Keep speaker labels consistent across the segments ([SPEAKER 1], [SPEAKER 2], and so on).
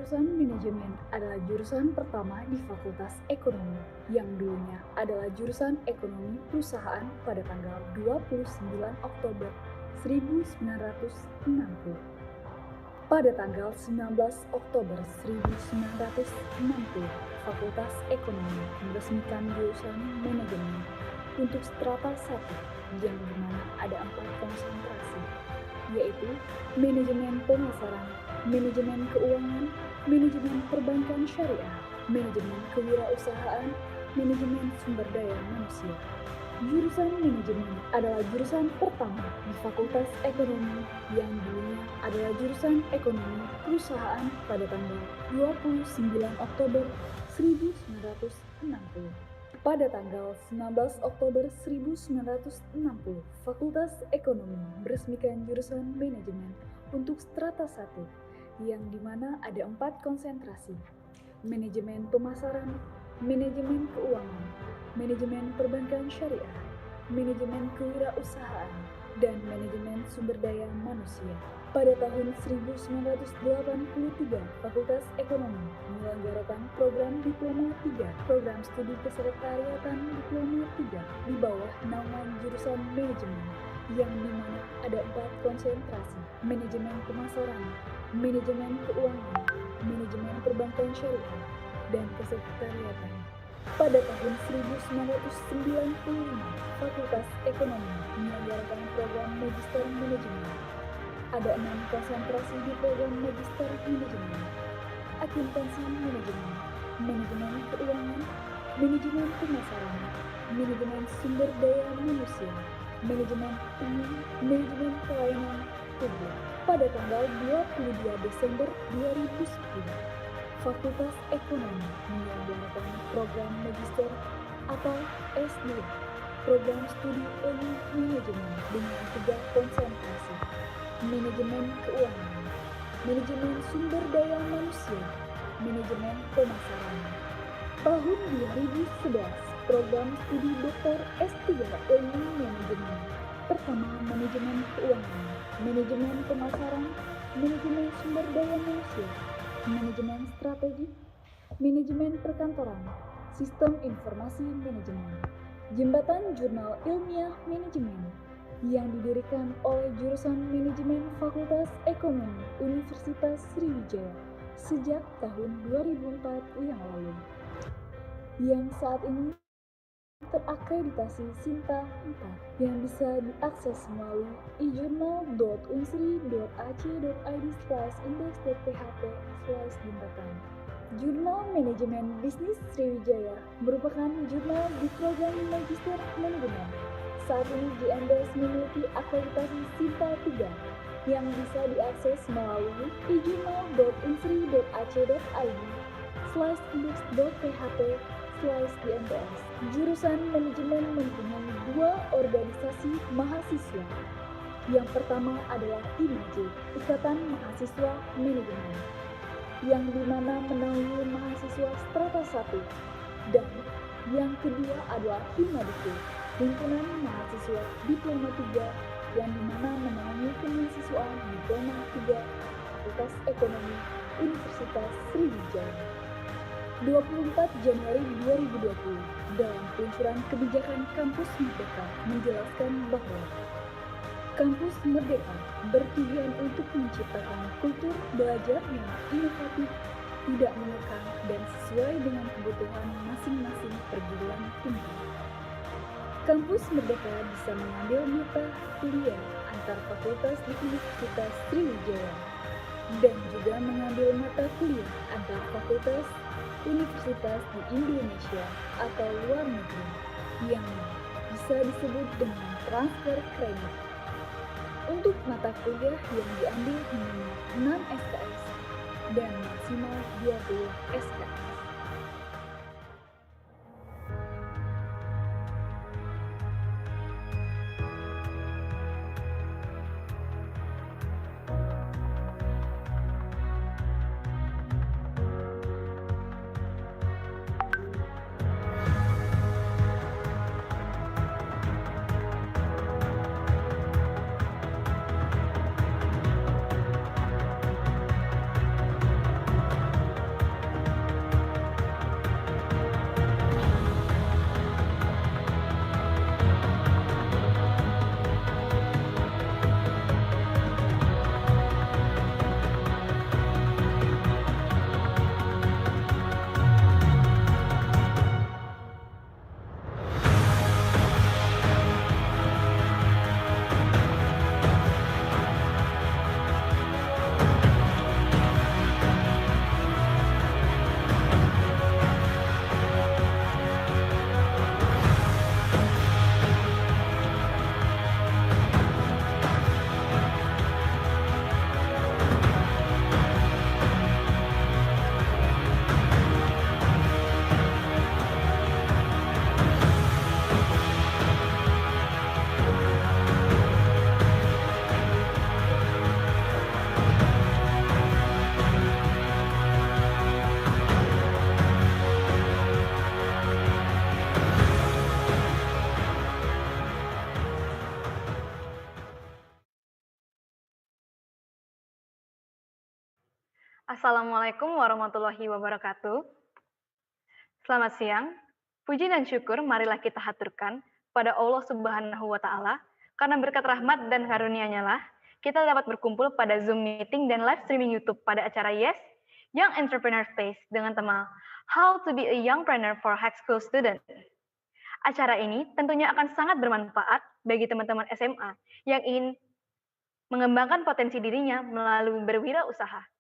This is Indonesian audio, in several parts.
[SPEAKER 1] Jurusan Manajemen adalah jurusan pertama di Fakultas Ekonomi yang dulunya adalah jurusan Ekonomi Perusahaan pada tanggal 29 Oktober 1960. Pada tanggal 19 Oktober 1960, Fakultas Ekonomi meresmikan jurusan Manajemen untuk strata 1 yang dimana ada 4 konsentrasi, yaitu Manajemen Pemasaran, Manajemen Keuangan, Manajemen Perbankan Syariah, Manajemen Kewirausahaan, Manajemen Sumber Daya Manusia. Jurusan Manajemen adalah jurusan pertama di Fakultas Ekonomi yang dulunya adalah jurusan Ekonomi Perusahaan pada tanggal 29 Oktober 1960. Pada tanggal 19 Oktober 1960, Fakultas Ekonomi meresmikan jurusan Manajemen untuk strata 1 yang dimana ada 4 konsentrasi: Manajemen Pemasaran, Manajemen Keuangan, Manajemen Perbankan Syariah, Manajemen Kewirausahaan, dan Manajemen Sumber Daya Manusia. Pada tahun 1983, Fakultas Ekonomi menyelenggarakan program Diploma 3, Program Studi Kesekretariatan Diploma 3 di bawah naungan jurusan Manajemen, yang dimana ada 4 konsentrasi: Manajemen Pemasaran, Manajemen Keuangan, Manajemen Perbankan Syariah, dan Kesekretariatan. Pada tahun 1995, Fakultas Ekonomi menyelenggarakan program Magister Manajemen. Ada 6 konsentrasi di program Magister Manajemen: Akuntansi Manajemen, Manajemen Keuangan, Manajemen Pemasaran, Manajemen Sumber Daya Manusia, Manajemen Umum, Manajemen Pelayanan Publik. Pada tanggal 22 Desember 2010, Fakultas Ekonomi menyelenggarakan program Magister atau S2, Program Studi Ilmu Manajemen dengan 3 konsentrasi: Manajemen Keuangan, Manajemen Sumber Daya Manusia, Manajemen Pemasaran. Tahun 2011, Program Studi Doktor S3 Ilmu Manajemen. Pertama, Manajemen Keuangan, Manajemen Pemasaran, Manajemen Sumber Daya Manusia, Manajemen Strategi, Manajemen Perkantoran, Sistem Informasi Manajemen. Jembatan Jurnal Ilmiah Manajemen yang didirikan oleh jurusan Manajemen Fakultas Ekonomi Universitas Sriwijaya sejak tahun 2004 yang lalu, yang saat ini terakreditasi Sinta 4 yang bisa diakses melalui ijurnal.unsri.ac.id/index.php/jembatan. Jurnal Manajemen Bisnis Sriwijaya merupakan jurnal di program Magister Manajemen. Saat ini JMBS memiliki akreditasi Sinta 3 yang bisa diakses melalui ijurnal.unsri.ac.id/index.php/jmbs. Jurusan Manajemen mempunyai 2 organisasi mahasiswa. Yang pertama adalah IMAJ, Ikatan Mahasiswa Manajemen, yang dimana menaungi mahasiswa strata 1, dan yang kedua adalah HIMADIKO, Himpunan Mahasiswa Diploma 3, yang dimana menaungi kemahasiswaan Diploma 3 Fakultas Ekonomi Universitas Sriwijaya. 24 Januari 2020, dalam peluncuran kebijakan Kampus Merdeka menjelaskan bahwa Kampus Merdeka bertujuan untuk menciptakan kultur belajar yang inovatif, tidak mengekang, dan sesuai dengan kebutuhan masing-masing perguruan tinggi. Kampus Merdeka bisa mengambil mata kuliah antar fakultas di Universitas Sriwijaya dan juga mengambil mata kuliah antar fakultas universitas di Indonesia atau luar negeri yang bisa disebut dengan transfer kredit. Untuk mata kuliah yang diambil minimal 6 SKS dan maksimal 20 SKS.
[SPEAKER 2] Assalamualaikum warahmatullahi wabarakatuh. Selamat siang. Puji dan syukur marilah kita haturkan pada Allah Subhanahu wa taala karena berkat rahmat dan karunia-Nya lah kita dapat berkumpul pada Zoom meeting dan live streaming YouTube pada acara Yes Young Entrepreneur Space dengan tema How to be a Youngpreneur for High School Student. Acara ini tentunya akan sangat bermanfaat bagi teman-teman SMA yang ingin mengembangkan potensi dirinya melalui berwirausaha.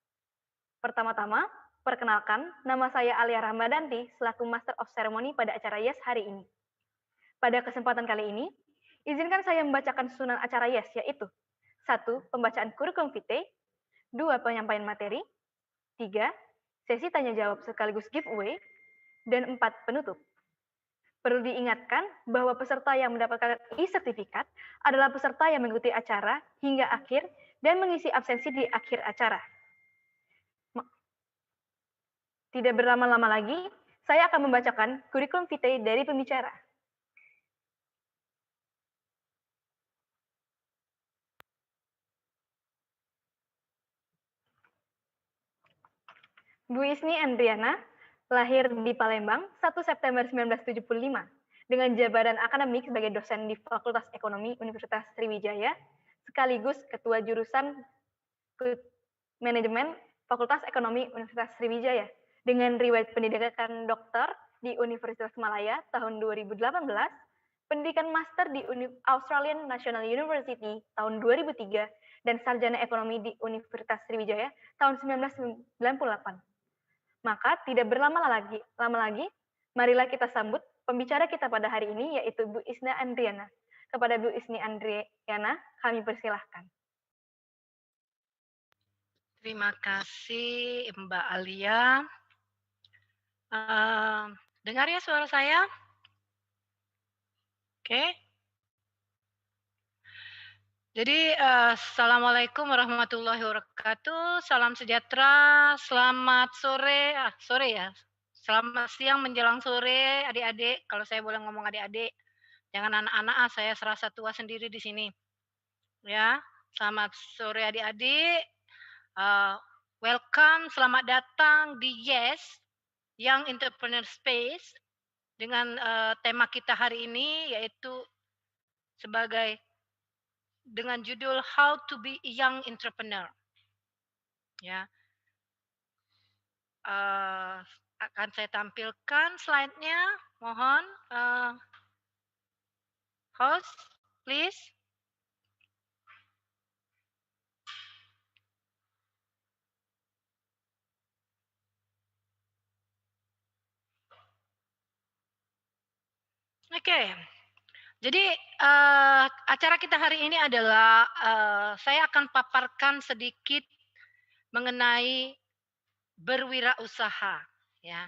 [SPEAKER 2] Pertama-tama, perkenalkan, nama saya Alia Rahmadanti selaku Master of Ceremony pada acara Yes hari ini. Pada kesempatan kali ini, izinkan saya membacakan susunan acara Yes, yaitu 1. Pembacaan kurikulum vitae, 2. Penyampaian materi, 3. Sesi tanya-jawab sekaligus giveaway, dan 4. Penutup. Perlu diingatkan bahwa peserta yang mendapatkan e-sertifikat adalah peserta yang mengikuti acara hingga akhir dan mengisi absensi di akhir acara. Tidak berlama-lama lagi, saya akan membacakan kurikulum vitae dari pembicara. Bu Isni Andriana, lahir di Palembang 1 September 1975, dengan jabatan akademik sebagai dosen di Fakultas Ekonomi Universitas Sriwijaya, sekaligus Ketua Jurusan Manajemen Fakultas Ekonomi Universitas Sriwijaya, dengan riwayat pendidikan dokter di Universitas Malaya tahun 2018, pendidikan master di Australian National University tahun 2003, dan sarjana ekonomi di Universitas Sriwijaya tahun 1998. Maka tidak lama lagi, marilah kita sambut pembicara kita pada hari ini, yaitu Bu Isna Andriana. Kepada Bu Isni Andriana, kami persilahkan.
[SPEAKER 3] Terima kasih Mbak Alia. Dengar ya suara saya? Oke. Jadi Assalamualaikum warahmatullahi wabarakatuh. Salam sejahtera. Selamat sore. Sore ya. Selamat siang menjelang sore, adik-adik. Kalau saya boleh ngomong adik-adik, jangan anak-anak. Saya serasa tua sendiri di sini. Ya. Selamat sore adik-adik. Welcome. Selamat datang di Yes Young Entrepreneur Space dengan tema kita hari ini yaitu dengan judul How to be a Young Entrepreneur. Ya, akan saya tampilkan slide-nya. Mohon, host, please. Oke. Jadi acara kita hari ini adalah saya akan paparkan sedikit mengenai berwirausaha, ya.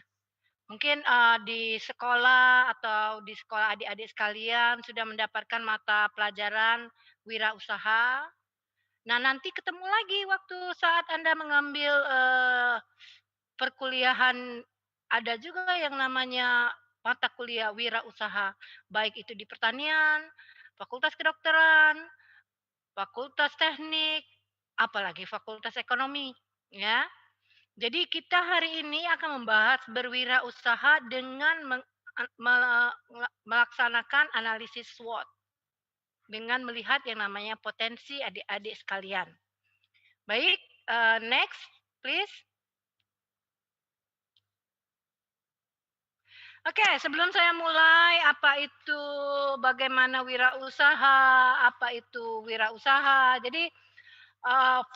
[SPEAKER 3] Mungkin di sekolah atau di sekolah adik-adik sekalian sudah mendapatkan mata pelajaran wirausaha. Nah, nanti ketemu lagi waktu saat Anda mengambil perkuliahan, ada juga yang namanya mata kuliah wirausaha, baik itu di pertanian, fakultas kedokteran, fakultas teknik, apalagi fakultas ekonomi, ya. Jadi kita hari ini akan membahas berwirausaha dengan melaksanakan analisis SWOT dengan melihat yang namanya potensi adik-adik sekalian. Baik, next please. Oke, sebelum saya mulai, bagaimana wirausaha, apa itu wirausaha. Jadi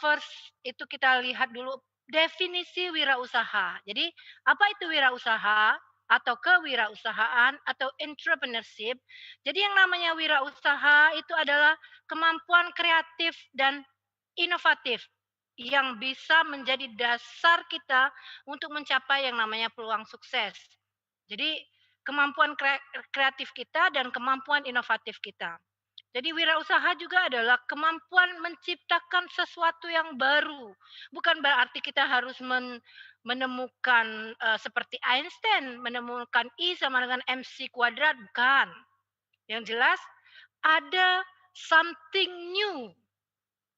[SPEAKER 3] first itu kita lihat dulu definisi wirausaha. Jadi apa itu wirausaha atau kewirausahaan atau entrepreneurship. Jadi yang namanya wirausaha itu adalah kemampuan kreatif dan inovatif yang bisa menjadi dasar kita untuk mencapai yang namanya peluang sukses. Jadi kemampuan kreatif kita dan kemampuan inovatif kita. Jadi wirausaha juga adalah kemampuan menciptakan sesuatu yang baru. Bukan berarti kita harus menemukan seperti Einstein, menemukan I sama dengan MC kuadrat, bukan. Yang jelas ada something new.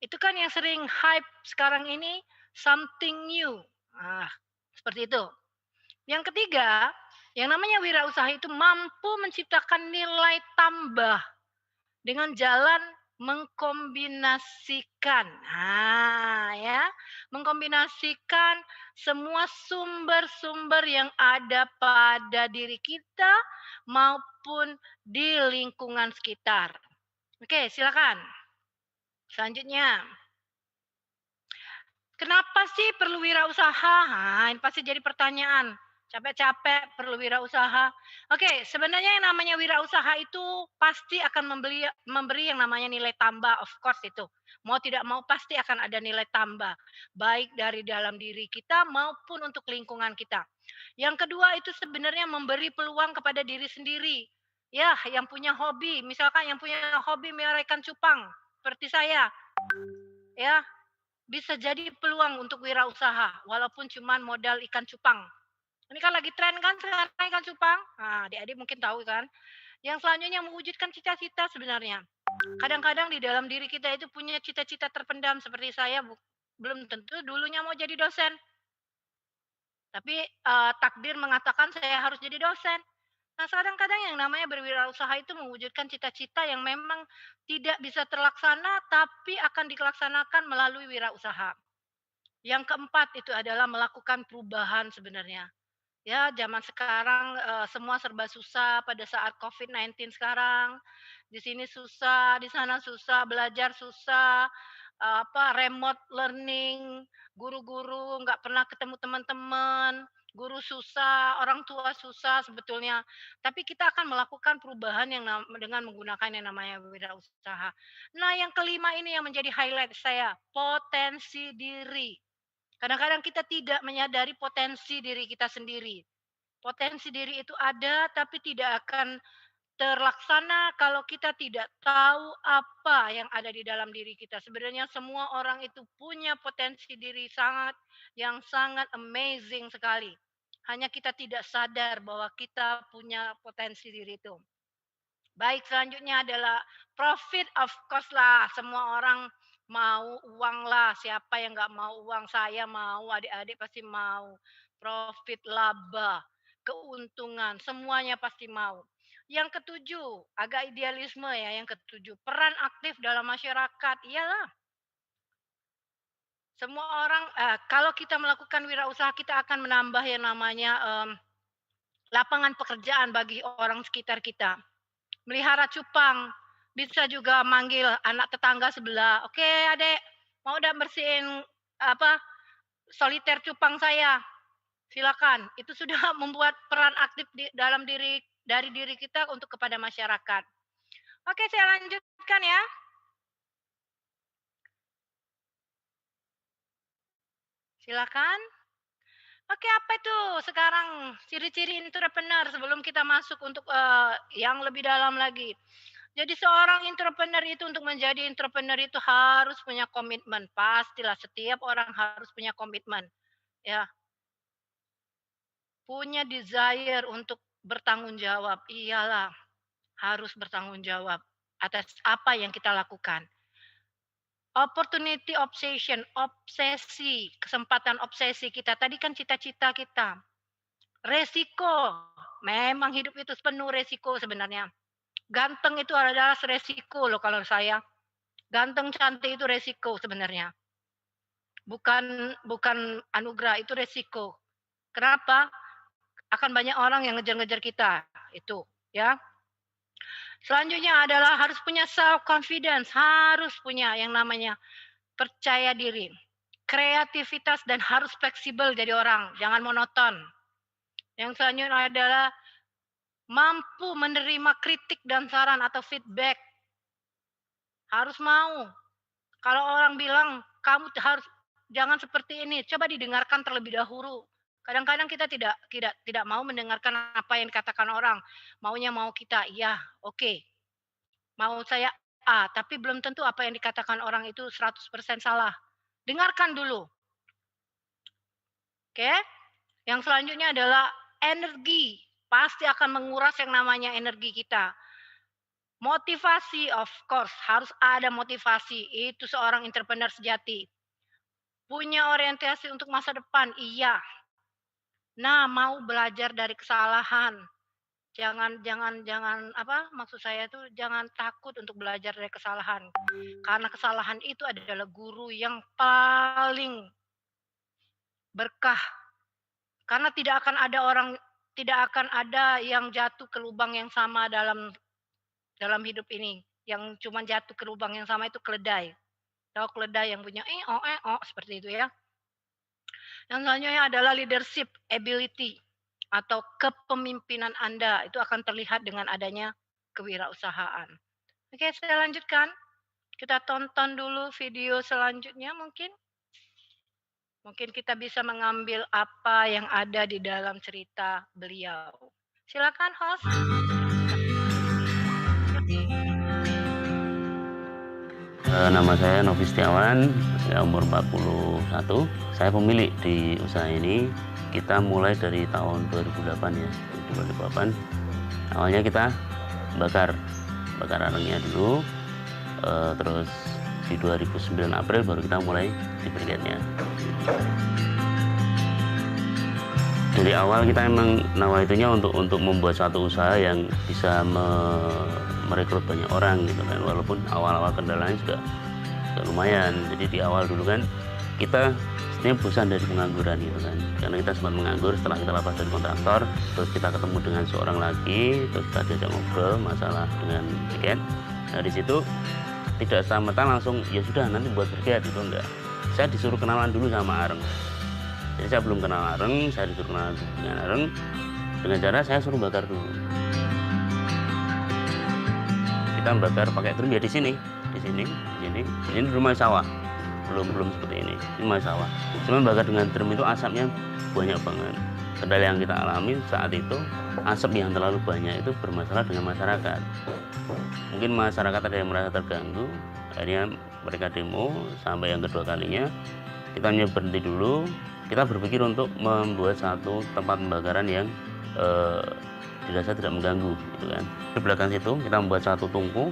[SPEAKER 3] Itu kan yang sering hype sekarang ini, something new. Nah, seperti itu. Yang ketiga, yang namanya wirausaha itu mampu menciptakan nilai tambah dengan jalan mengkombinasikan. Nah, ya, mengkombinasikan semua sumber-sumber yang ada pada diri kita maupun di lingkungan sekitar. Oke, silakan. Selanjutnya, kenapa sih perlu wirausaha? Nah, ini pasti jadi pertanyaan. Capek-capek perlu wirausaha. Oke, sebenarnya yang namanya wirausaha itu pasti akan memberi yang namanya nilai tambah, of course itu. Mau tidak mau pasti akan ada nilai tambah, baik dari dalam diri kita maupun untuk lingkungan kita. Yang kedua itu sebenarnya memberi peluang kepada diri sendiri. Ya, yang punya hobi, misalkan yang punya hobi melihara ikan cupang, seperti saya, ya, bisa jadi peluang untuk wirausaha, walaupun cuma modal ikan cupang. Ini kan lagi tren kan sekarang ikan cupang. Nah, adik-adik mungkin tahu kan. Yang selanjutnya mewujudkan cita-cita sebenarnya. Kadang-kadang di dalam diri kita itu punya cita-cita terpendam seperti saya belum tentu dulunya mau jadi dosen. Tapi takdir mengatakan saya harus jadi dosen. Nah, kadang-kadang yang namanya berwirausaha itu mewujudkan cita-cita yang memang tidak bisa terlaksana tapi akan dilaksanakan melalui wirausaha. Yang keempat itu adalah melakukan perubahan sebenarnya. Ya, zaman sekarang, semua serba susah pada saat COVID-19 sekarang. Di sini susah, di sana susah, belajar susah, remote learning, guru-guru nggak pernah ketemu teman-teman, guru susah, orang tua susah sebetulnya. Tapi kita akan melakukan perubahan yang dengan menggunakan yang namanya wirausaha. Nah, yang kelima ini yang menjadi highlight saya, potensi diri. Kadang-kadang kita tidak menyadari potensi diri kita sendiri. Potensi diri itu ada, tapi tidak akan terlaksana kalau kita tidak tahu apa yang ada di dalam diri kita. Sebenarnya semua orang itu punya potensi diri yang sangat amazing sekali. Hanya kita tidak sadar bahwa kita punya potensi diri itu. Baik, selanjutnya adalah profit of course lah. Semua orang mau uang lah. Siapa yang nggak mau uang? Saya mau, adik-adik pasti mau. Profit, laba, keuntungan, semuanya pasti mau. Yang ketujuh, agak idealisme ya. Yang ketujuh, peran aktif dalam masyarakat. Iyalah, semua orang, kalau kita melakukan wirausaha, kita akan menambah yang namanya lapangan pekerjaan bagi orang sekitar kita. Melihara cupang, bisa juga manggil anak tetangga sebelah, "Oke Adek, mau udah bersihin apa, soliter cupang saya?" Silakan. Itu sudah membuat peran aktif dari diri kita untuk kepada masyarakat. Oke, saya lanjutkan ya. Silakan. Oke, apa itu sekarang ciri-ciri entrepreneur sebelum kita masuk untuk, yang lebih dalam lagi. Jadi seorang entrepreneur itu untuk menjadi entrepreneur itu harus punya komitmen. Pastilah setiap orang harus punya komitmen, ya. Punya desire untuk bertanggung jawab. Iyalah, harus bertanggung jawab atas apa yang kita lakukan. Opportunity obsession, obsesi, kesempatan obsesi kita. Tadi kan cita-cita kita. Resiko, memang hidup itu penuh resiko sebenarnya. Ganteng itu adalah resiko loh kalau saya. Ganteng cantik itu resiko sebenarnya. Bukan bukan anugerah, itu resiko. Kenapa? Akan banyak orang yang ngejar-ngejar kita, itu, ya. Selanjutnya adalah harus punya self confidence, harus punya yang namanya percaya diri, kreativitas dan harus fleksibel jadi orang, jangan monoton. Yang selanjutnya adalah mampu menerima kritik dan saran atau feedback. Harus mau. Kalau orang bilang, "Kamu harus jangan seperti ini," coba didengarkan terlebih dahulu. Kadang-kadang kita tidak mau mendengarkan apa yang dikatakan orang. Maunya mau kita, "Iya, oke. Mau saya A," tapi belum tentu apa yang dikatakan orang itu 100% salah. Dengarkan dulu, oke? Yang selanjutnya adalah energi. Pasti akan menguras yang namanya energi kita. Motivasi, of course, harus ada motivasi. Itu seorang entrepreneur sejati. Punya orientasi untuk masa depan, iya. Nah, mau belajar dari kesalahan. Jangan apa, maksud saya tuh jangan takut untuk belajar dari kesalahan. Karena kesalahan itu adalah guru yang paling berkah. Karena tidak akan ada yang jatuh ke lubang yang sama dalam hidup ini. Yang cuma jatuh ke lubang yang sama itu keledai. Tahu keledai yang punya seperti itu ya. Yang selanjutnya adalah leadership ability atau kepemimpinan Anda. Itu akan terlihat dengan adanya kewirausahaan. Oke, saya lanjutkan. Kita tonton dulu video selanjutnya mungkin. Mungkin kita bisa mengambil apa yang ada di dalam cerita beliau. Silakan host.
[SPEAKER 4] Nama saya Novi Setiawan, umur 41. Saya pemilik di usaha ini. Kita mulai dari tahun 2008 ya, 2008. Awalnya kita bakar arangnya dulu, terus di 2009 April baru kita mulai di briketnya. Dari awal kita emang nawaitunya untuk membuat suatu usaha yang bisa merekrut banyak orang gitu kan, walaupun awal-awal kendalanya juga lumayan. Jadi di awal dulu kan kita sebenarnya bosan dari pengangguran gitu kan, karena kita sempat menganggur setelah kita lepas dari kontraktor. Terus kita ketemu dengan seorang lagi, terus kita diajak ngobrol masalah dengan briket. Nah di situ tidak serta-merta langsung ya sudah nanti buat briket, itu enggak. Saya disuruh kenalan dulu sama areng. Jadi saya belum kenal areng, saya disuruh kenalan dengan areng dengan cara saya suruh bakar dulu. Kita bakar pakai drum ya di sini. Ini rumah sawah, belum seperti ini rumah sawah. Cuman bakar dengan drum itu asapnya banyak banget. Kendala yang kita alami saat itu, asap yang terlalu banyak itu bermasalah dengan masyarakat. Mungkin masyarakat ada yang merasa terganggu, akhirnya mereka demo. Sampai yang kedua kalinya kita berhenti dulu. Kita berpikir untuk membuat satu tempat pembakaran yang dirasa tidak mengganggu gitu kan. Di belakang situ kita membuat satu tungku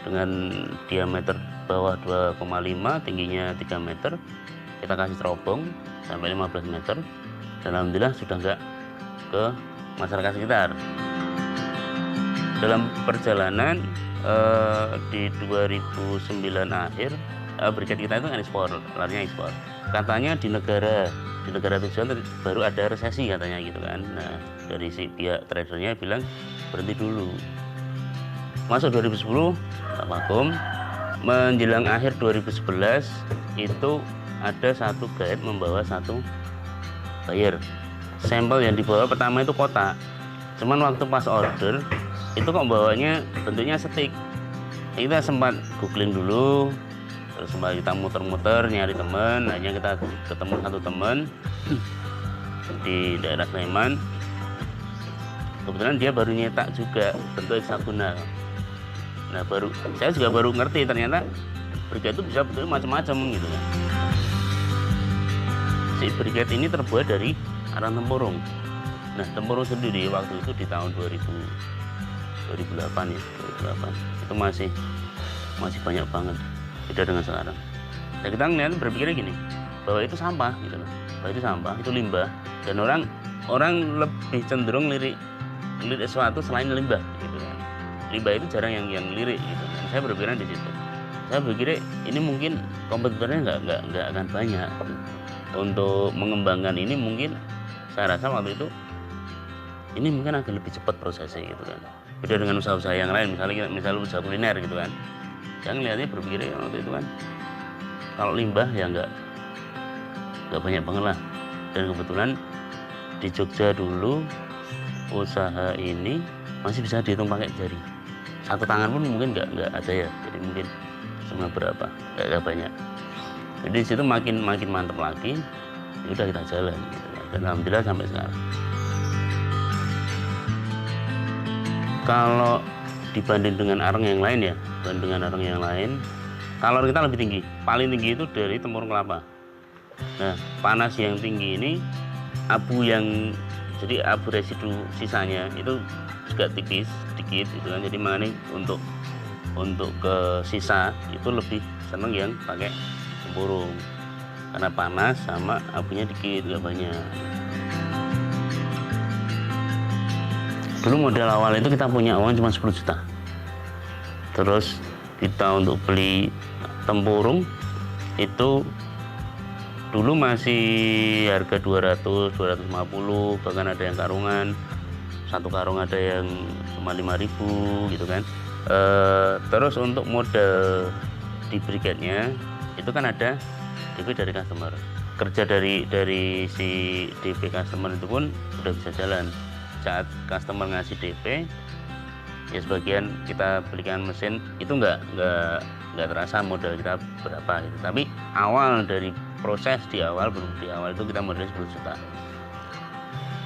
[SPEAKER 4] dengan diameter bawah 2,5, tingginya 3 meter. Kita kasih terobong sampai 15 meter. Dan alhamdulillah sudah enggak ke masyarakat sekitar. Dalam perjalanan di 2009 akhir, briket kita itu ekspor, larinya ekspor. Katanya di negara tujuan baru ada resesi katanya gitu kan. Nah dari si pihak tradernya bilang berhenti dulu. Masuk 2010 tak vakum. Menjelang akhir 2011 itu ada satu guide membawa satu buyer. Sampel yang dibawa pertama itu kotak. Cuman waktu pas order itu kok bawanya bentuknya stick. Kita sempat googling dulu, terus sempat kita muter-muter nyari teman. Hanya kita ketemu satu teman di daerah Sleman. Kebetulan dia baru nyetak juga bentuk heksagonal. Nah saya juga baru ngerti ternyata briket itu bisa bentuknya macam-macam gitu kan. Si briket ini terbuat dari arang tempurung. Nah tempurung sendiri waktu itu di tahun 2008 ya, 2008 itu masih banyak banget, beda dengan sekarang. Nah kita ngeliat berpikirnya gini, bahwa itu sampah gitu loh, bahwa itu sampah, itu limbah, dan orang lebih cenderung lirik sesuatu selain limbah gitu kan. Limbah itu jarang yang lirik gitu kan. Saya berpikirnya di situ. Saya berpikir ini mungkin kompetitornya nggak akan banyak untuk mengembangkan ini. Mungkin saya rasa waktu itu ini mungkin akan lebih cepat prosesnya gitu kan. Beda dengan usaha-usaha yang lain, misalnya usaha kuliner gitu kan. Jangan lihatnya berpikirnya waktu itu kan kalau limbah ya nggak banyak banget lah. Dan kebetulan di Jogja dulu usaha ini masih bisa dihitung pakai jari. Satu tangan pun mungkin nggak ada ya. Jadi mungkin cuma berapa, nggak banyak. Jadi di situ makin mantap lagi. Ya udah kita jalan gitu kan. Dan alhamdulillah sampai sekarang. Kalau dibanding dengan arang yang lain ya, kalor kita lebih tinggi. Paling tinggi itu dari tempurung kelapa. Nah, panas yang tinggi ini jadi abu residu sisanya itu juga tipis sedikit gitu kan. Jadi makanya untuk ke sisa itu lebih seneng yang pakai tempurung. karena panas sama abunya dikit, nggak banyak. Dulu modal awal itu kita punya uang cuma 10 juta. Terus kita untuk beli tempurung itu dulu masih harga 200, 250, bahkan ada yang karungan. Satu karung ada yang cuma 5.000 gitu kan. Terus untuk modal di brigade-nya itu kan ada DP dari customer. Kerja dari si DP customer itu pun udah bisa jalan. Saat customer ngasih DP, ya sebagian kita belikan mesin, itu nggak terasa modal kita berapa gitu. Tapi awal dari proses di awal itu kita modalnya 10 juta.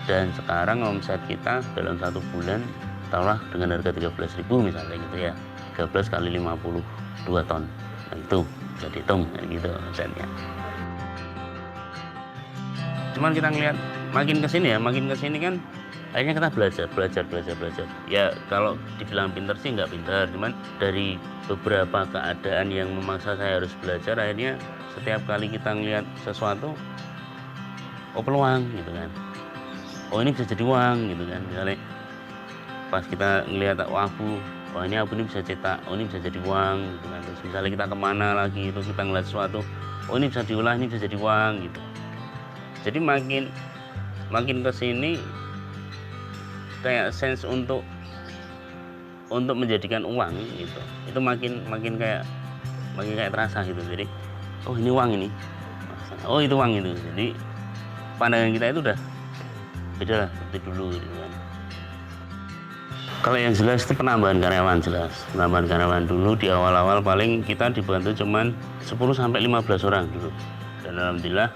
[SPEAKER 4] Dan sekarang omset kita dalam 1 bulan taruhlah dengan harga 13.000 misalnya gitu ya, 13 kali 52 ton. Nah, itu bisa dihitung gitu omsetnya. Cuman kita ngelihat makin kesini kan akhirnya kita belajar. Ya kalau dibilang pinter sih nggak pinter, cuman dari beberapa keadaan yang memaksa saya harus belajar, akhirnya setiap kali kita ngelihat sesuatu, oh peluang gitu kan, oh ini bisa jadi uang gitu kan. Misalnya pas kita ngelihat abu, oh ini abu ini bisa cetak, oh ini bisa jadi uang gitu kan. Terus misalnya kita kemana lagi itu kita ngeliat sesuatu, oh ini bisa diolah, ini bisa jadi uang gitu. Jadi makin kesini kayak sense untuk menjadikan uang gitu, itu makin kayak terasa gitu. Jadi oh ini uang ini, oh itu uang itu. Jadi pandangan kita itu udah beda lah seperti dulu gitu kan. Kalau yang jelas itu penambahan karyawan dulu di awal-awal paling kita dibantu cuman 10-15 orang dulu, dan alhamdulillah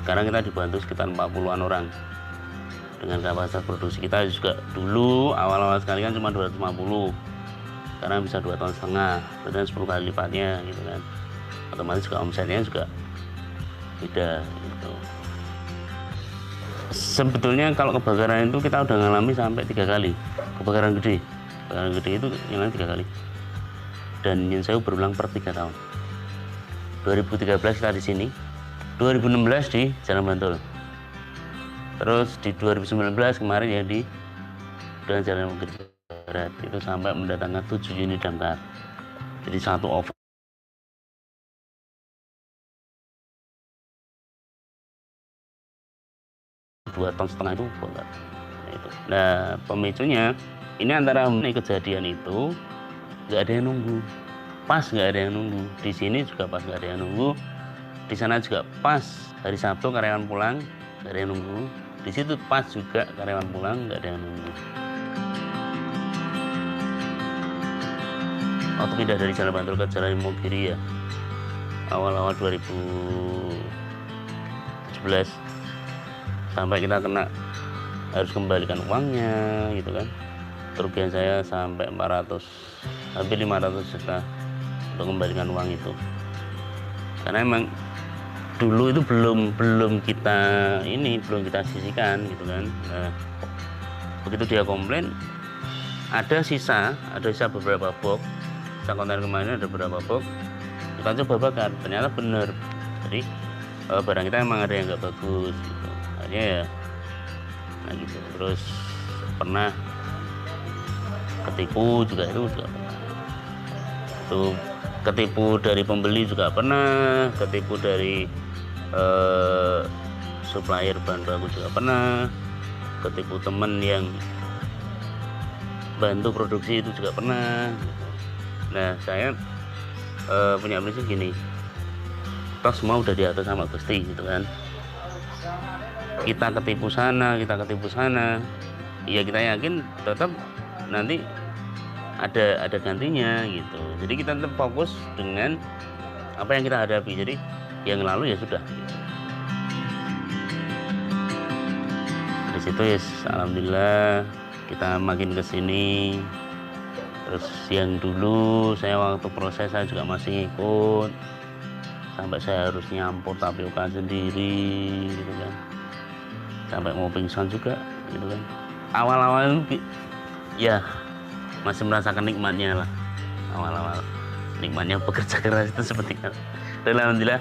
[SPEAKER 4] sekarang kita dibantu sekitar 40-an orang. Dengan kapasitas produksi kita juga dulu awal-awal sekali kan cuma 250, sekarang bisa 2,5 ton, berarti 10 kali lipatnya gitu kan. Otomatis juga omsetnya juga beda gitu. Sebetulnya kalau kebakaran itu kita udah ngalami sampai 3 kali kebakaran gede itu nyalain 3 kali, dan yang saya berulang per 3 tahun. 2013 kita di sini, 2016 di Jalan Bantul, terus di 2019 kemarin ya di Jalan Bukit Barat, itu sampai mendatangkan 7 unit damkar. Jadi satu oven 2,5 ton itu bongkar. Nah pemicunya ini antara kejadian itu nggak ada yang nunggu, pas nggak ada yang nunggu. Di sini juga pas nggak ada yang nunggu, di sana juga pas hari Sabtu karyawan pulang nggak ada yang nunggu, di situ pas juga karyawan pulang nggak ada yang nunggu. Waktu pindah dari Jalan Bantul ke Jalan Imogiri ya, awal-awal 2017, sampai kita kena harus kembalikan uangnya gitu kan. Kerugian saya sampai 400, hampir 500 juta untuk kembalikan uang itu, karena emang dulu itu belum kita sisihkan gitu kan. Nah, begitu dia komplain, ada sisa beberapa box, sisa kontainer kemarin ada beberapa box, kita coba bakar, ternyata bener. Jadi barang kita emang ada yang nggak bagus gitu, akhirnya ya nah gitu. Terus pernah ketipu juga, itu juga pernah. Itu ketipu dari pembeli juga pernah, ketipu dari supplier bahan baku juga pernah, ketipu temen yang bantu produksi itu juga pernah. Nah saya punya prinsip gini, toh semua udah diatur sama Gusti gitu kan. Kita ketipu sana, ya kita yakin tetap nanti ada gantinya gitu. Jadi kita tetap fokus dengan apa yang kita hadapi. Jadi yang lalu ya sudah gitu. Di situ ya alhamdulillah kita makin kesini. Terus yang dulu saya waktu proses saya juga masih ngikut, sampai saya harus nyampur tapioka sendiri gitu kan, sampai mau pingsan juga gitu kan. Awal-awal ya masih merasakan nikmatnya lah, awal-awal nikmatnya bekerja keras itu seperti itu. Dan alhamdulillah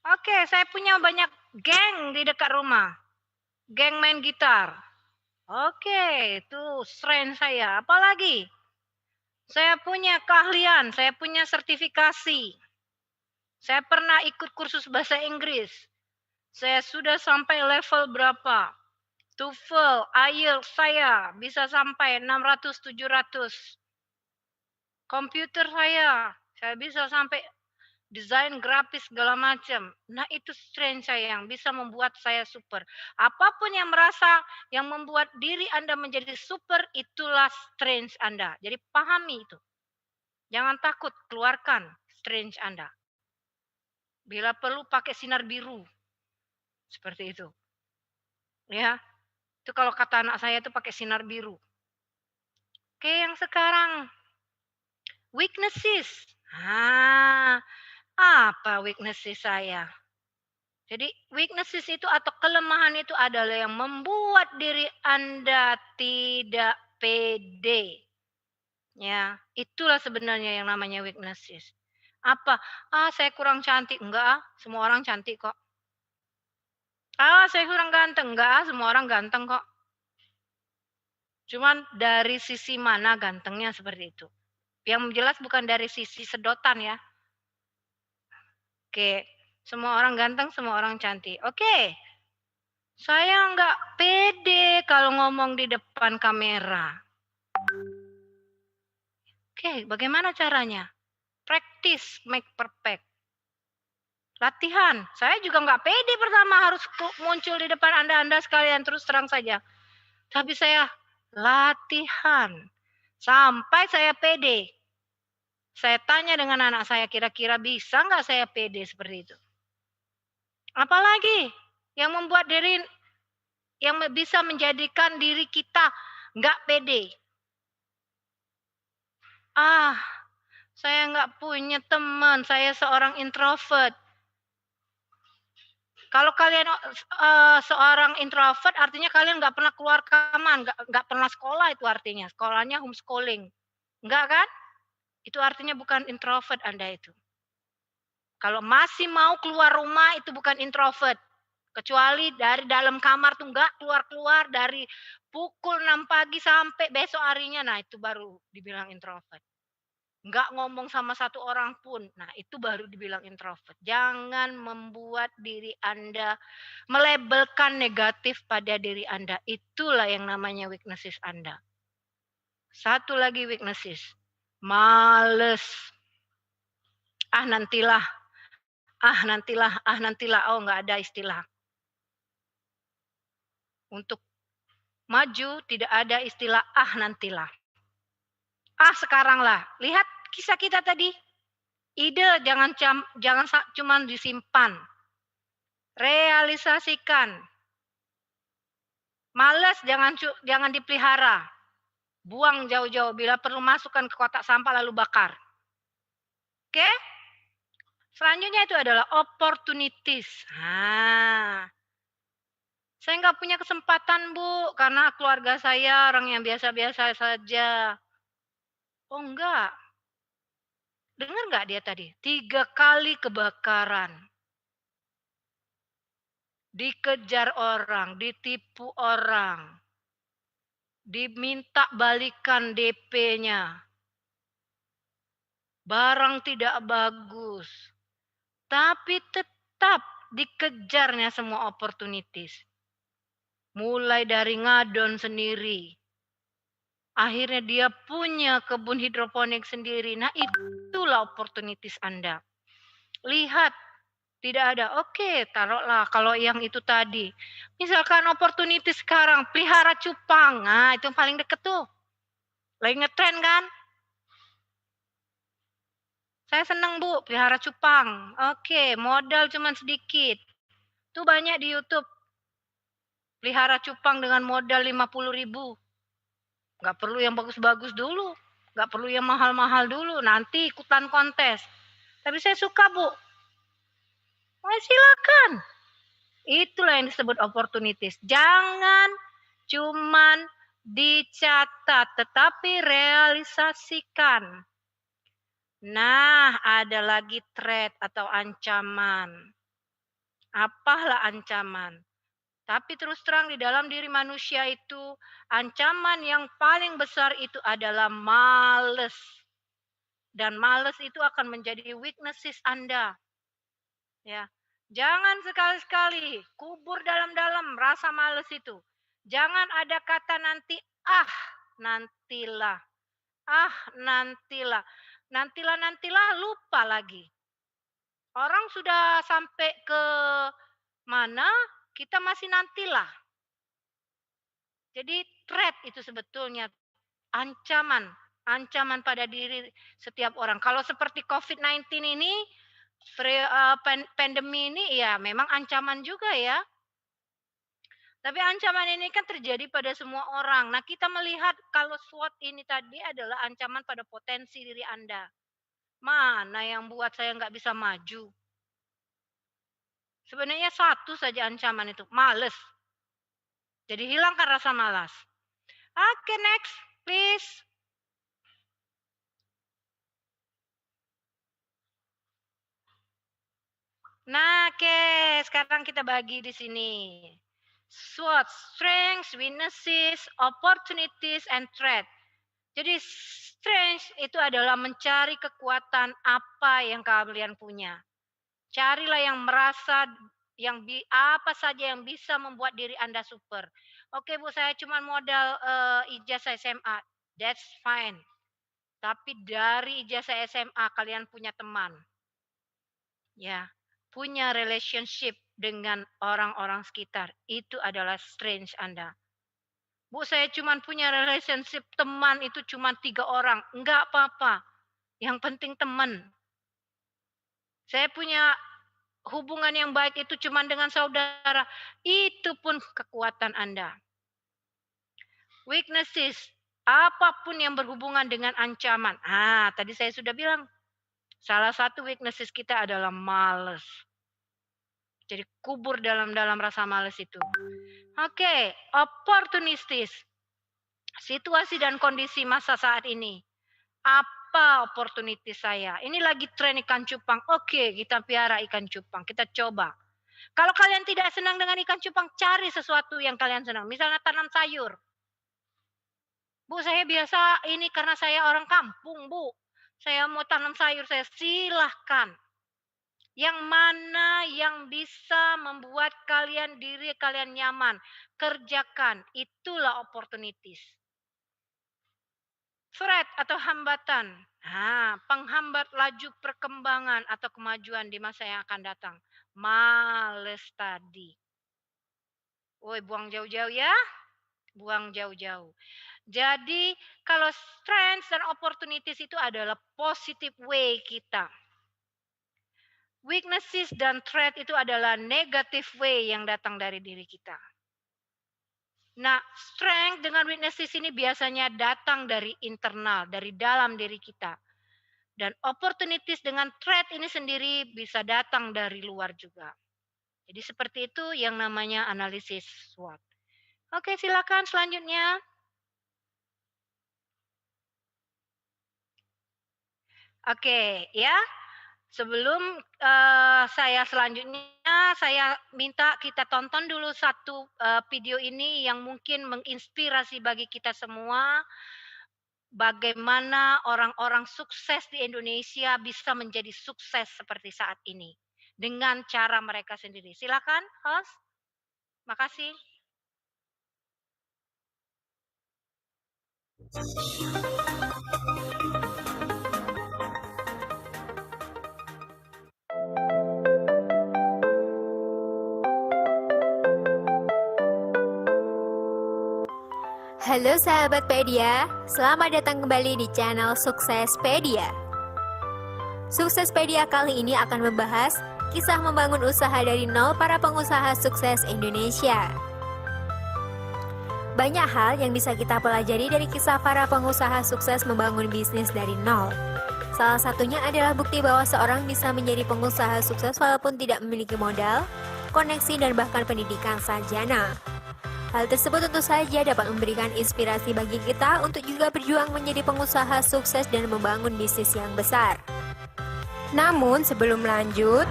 [SPEAKER 3] Oke, saya punya banyak geng di dekat rumah. Geng main gitar. Oke, itu strength saya. Apalagi? Saya punya keahlian, saya punya sertifikasi. Saya pernah ikut kursus bahasa Inggris. Saya sudah sampai level berapa? TOEFL, IELTS saya bisa sampai 600, 700. Komputer saya bisa sampai desain grafis segala macam. Nah, itu strength saya yang bisa membuat saya super. Apapun yang yang membuat diri Anda menjadi super, itulah strength Anda. Jadi pahami itu. Jangan takut, keluarkan strength Anda. Bila perlu pakai sinar biru. Seperti itu. Ya, itu kalau kata anak saya itu pakai sinar biru. Oke, yang sekarang weaknesses. Apa weaknesses saya? Jadi weaknesses itu atau kelemahan itu adalah yang membuat diri Anda tidak pede. Ya, itulah sebenarnya yang namanya weaknesses. Apa? Saya kurang cantik. Enggak, semua orang cantik kok. Saya kurang ganteng. Enggak, semua orang ganteng kok. Cuman dari sisi mana gantengnya seperti itu. Yang jelas bukan dari sisi sedotan ya. Oke, semua orang ganteng, semua orang cantik. Oke, saya nggak pede kalau ngomong di depan kamera. Oke, bagaimana caranya? Practice make perfect. Latihan. Saya juga nggak pede pertama harus muncul di depan Anda sekalian terus terang saja. Tapi saya latihan. Sampai saya pede. Saya tanya dengan anak saya, kira-kira bisa nggak saya pede seperti itu? Apalagi yang membuat yang bisa menjadikan diri kita nggak pede. Saya nggak punya teman, saya seorang introvert. Kalau kalian seorang introvert, artinya kalian nggak pernah keluar kamar, nggak pernah sekolah itu artinya. Sekolahnya homeschooling. Enggak kan? Itu artinya bukan introvert Anda itu. Kalau masih mau keluar rumah, itu bukan introvert. Kecuali dari dalam kamar tuh nggak keluar-keluar dari pukul 6 pagi sampai besok harinya. Nah, itu baru dibilang introvert. Nggak ngomong sama satu orang pun. Nah, itu baru dibilang introvert. Jangan membuat diri Anda melabelkan negatif pada diri Anda. Itulah yang namanya weaknesses Anda. Satu lagi weaknesses. Males. Nantilah. Nantilah. Oh, nggak ada istilah. Untuk maju tidak ada istilah nantilah. Sekarang lah. Lihat kisah kita tadi. Ide jangan cuma disimpan. Realisasikan. Malas jangan dipelihara. Buang jauh-jauh. Bila perlu masukkan ke kotak sampah lalu bakar. Oke? Selanjutnya itu adalah opportunities. Saya nggak punya kesempatan, Bu, karena keluarga saya orang yang biasa-biasa saja. Oh, enggak. Dengar nggak dia tadi? 3 kali kebakaran. Dikejar orang, ditipu orang. Diminta balikan DP-nya. Barang tidak bagus. Tapi tetap dikejarnya semua opportunities. Mulai dari ngadon sendiri. Akhirnya dia punya kebun hidroponik sendiri. Nah, itulah opportunities Anda. Lihat, tidak ada. Oke, taruhlah kalau yang itu tadi. Misalkan opportunities sekarang, pelihara cupang. Nah, itu yang paling deket tuh. Lagi ngetren kan? Saya senang, Bu, pelihara cupang. Oke, modal cuma sedikit. Itu banyak di YouTube. Pelihara cupang dengan modal 50.000. Nggak perlu yang bagus-bagus dulu. Nggak perlu yang mahal-mahal dulu. Nanti ikutan kontes. Tapi saya suka, Bu. Silakan. Itulah yang disebut opportunities. Jangan cuman dicatat, tetapi realisasikan. Nah, ada lagi threat atau ancaman. Apalah ancaman? Tapi terus terang di dalam diri manusia itu, ancaman yang paling besar itu adalah males. Dan males itu akan menjadi weaknesses Anda. Ya. Jangan sekali-sekali kubur dalam-dalam rasa males itu. Jangan ada kata nanti, nantilah. Nantilah. Nantilah, lupa lagi. Orang sudah sampai ke mana, kita masih nantilah. Jadi threat itu sebetulnya ancaman pada diri setiap orang. Kalau seperti COVID-19 ini, pandemi ini ya memang ancaman juga ya. Tapi ancaman ini kan terjadi pada semua orang. Nah, kita melihat kalau SWOT ini tadi adalah ancaman pada potensi diri Anda. Mana yang buat saya nggak bisa maju? Sebenarnya satu saja ancaman itu, males. Jadi hilangkan rasa malas. Oke, next, please. Nah, oke, sekarang kita bagi di sini. SWOT, strengths, weaknesses, opportunities, and threat. Jadi strengths itu adalah mencari kekuatan apa yang kalian punya. Carilah yang merasa apa saja yang bisa membuat diri Anda super. Oke Bu, saya cuma modal ijazah SMA. That's fine. Tapi dari ijazah SMA kalian punya teman. Ya, punya relationship dengan orang-orang sekitar. Itu adalah strength Anda. Bu, saya cuma punya relationship teman itu cuma 3 orang. Enggak apa-apa. Yang penting teman. Saya punya hubungan yang baik itu cuma dengan saudara. Itu pun kekuatan Anda. Weaknesses. Apapun yang berhubungan dengan ancaman. Tadi saya sudah bilang. Salah satu weaknesses kita adalah males. Jadi kubur dalam rasa males itu. Oke, opportunistis. Situasi dan kondisi masa saat ini. Apa opportunity saya? Ini lagi tren ikan cupang. Oke, kita piara ikan cupang. Kita coba. Kalau kalian tidak senang dengan ikan cupang, cari sesuatu yang kalian senang. Misalnya tanam sayur. Bu, saya biasa ini karena saya orang kampung, Bu. Saya mau tanam sayur, saya silahkan. Yang mana yang bisa membuat diri kalian nyaman. Kerjakan, itulah opportunities. Threat atau hambatan. Penghambat laju perkembangan atau kemajuan di masa yang akan datang. Males tadi. Woi, buang jauh-jauh ya. Buang jauh-jauh. Jadi kalau strengths dan opportunities itu adalah positive way kita. Weaknesses dan threat itu adalah negative way yang datang dari diri kita. Nah, strength dengan weaknesses ini biasanya datang dari internal, dari dalam diri kita. Dan opportunities dengan threat ini sendiri bisa datang dari luar juga. Jadi seperti itu yang namanya analisis SWOT. Oke, silakan selanjutnya. Oke, ya. Sebelum saya selanjutnya, saya minta kita tonton dulu satu video ini yang mungkin menginspirasi bagi kita semua. Bagaimana orang-orang sukses di Indonesia bisa menjadi sukses seperti saat ini. Dengan cara mereka sendiri. Silakan, host. Makasih.
[SPEAKER 5] Halo sahabat Pedia, selamat datang kembali di channel Suksespedia. Suksespedia kali ini akan membahas kisah membangun usaha dari nol para pengusaha sukses Indonesia. Banyak hal yang bisa kita pelajari dari kisah para pengusaha sukses membangun bisnis dari nol. Salah satunya adalah bukti bahwa seorang bisa menjadi pengusaha sukses walaupun tidak memiliki modal, koneksi, dan bahkan pendidikan sarjana. Hal tersebut tentu saja dapat memberikan inspirasi bagi kita untuk juga berjuang menjadi pengusaha sukses dan membangun bisnis yang besar. Namun sebelum lanjut,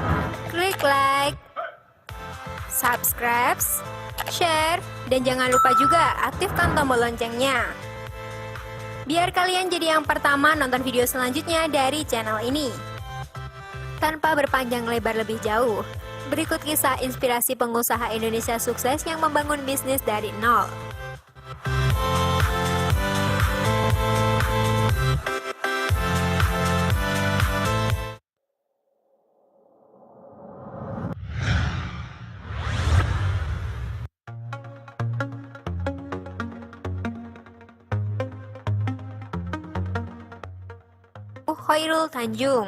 [SPEAKER 5] klik like, subscribe, share, dan jangan lupa juga aktifkan tombol loncengnya. Biar kalian jadi yang pertama nonton video selanjutnya dari channel ini. Tanpa berpanjang lebar lebih jauh, berikut kisah inspirasi pengusaha Indonesia sukses yang membangun bisnis dari nol. Khairul Tanjung.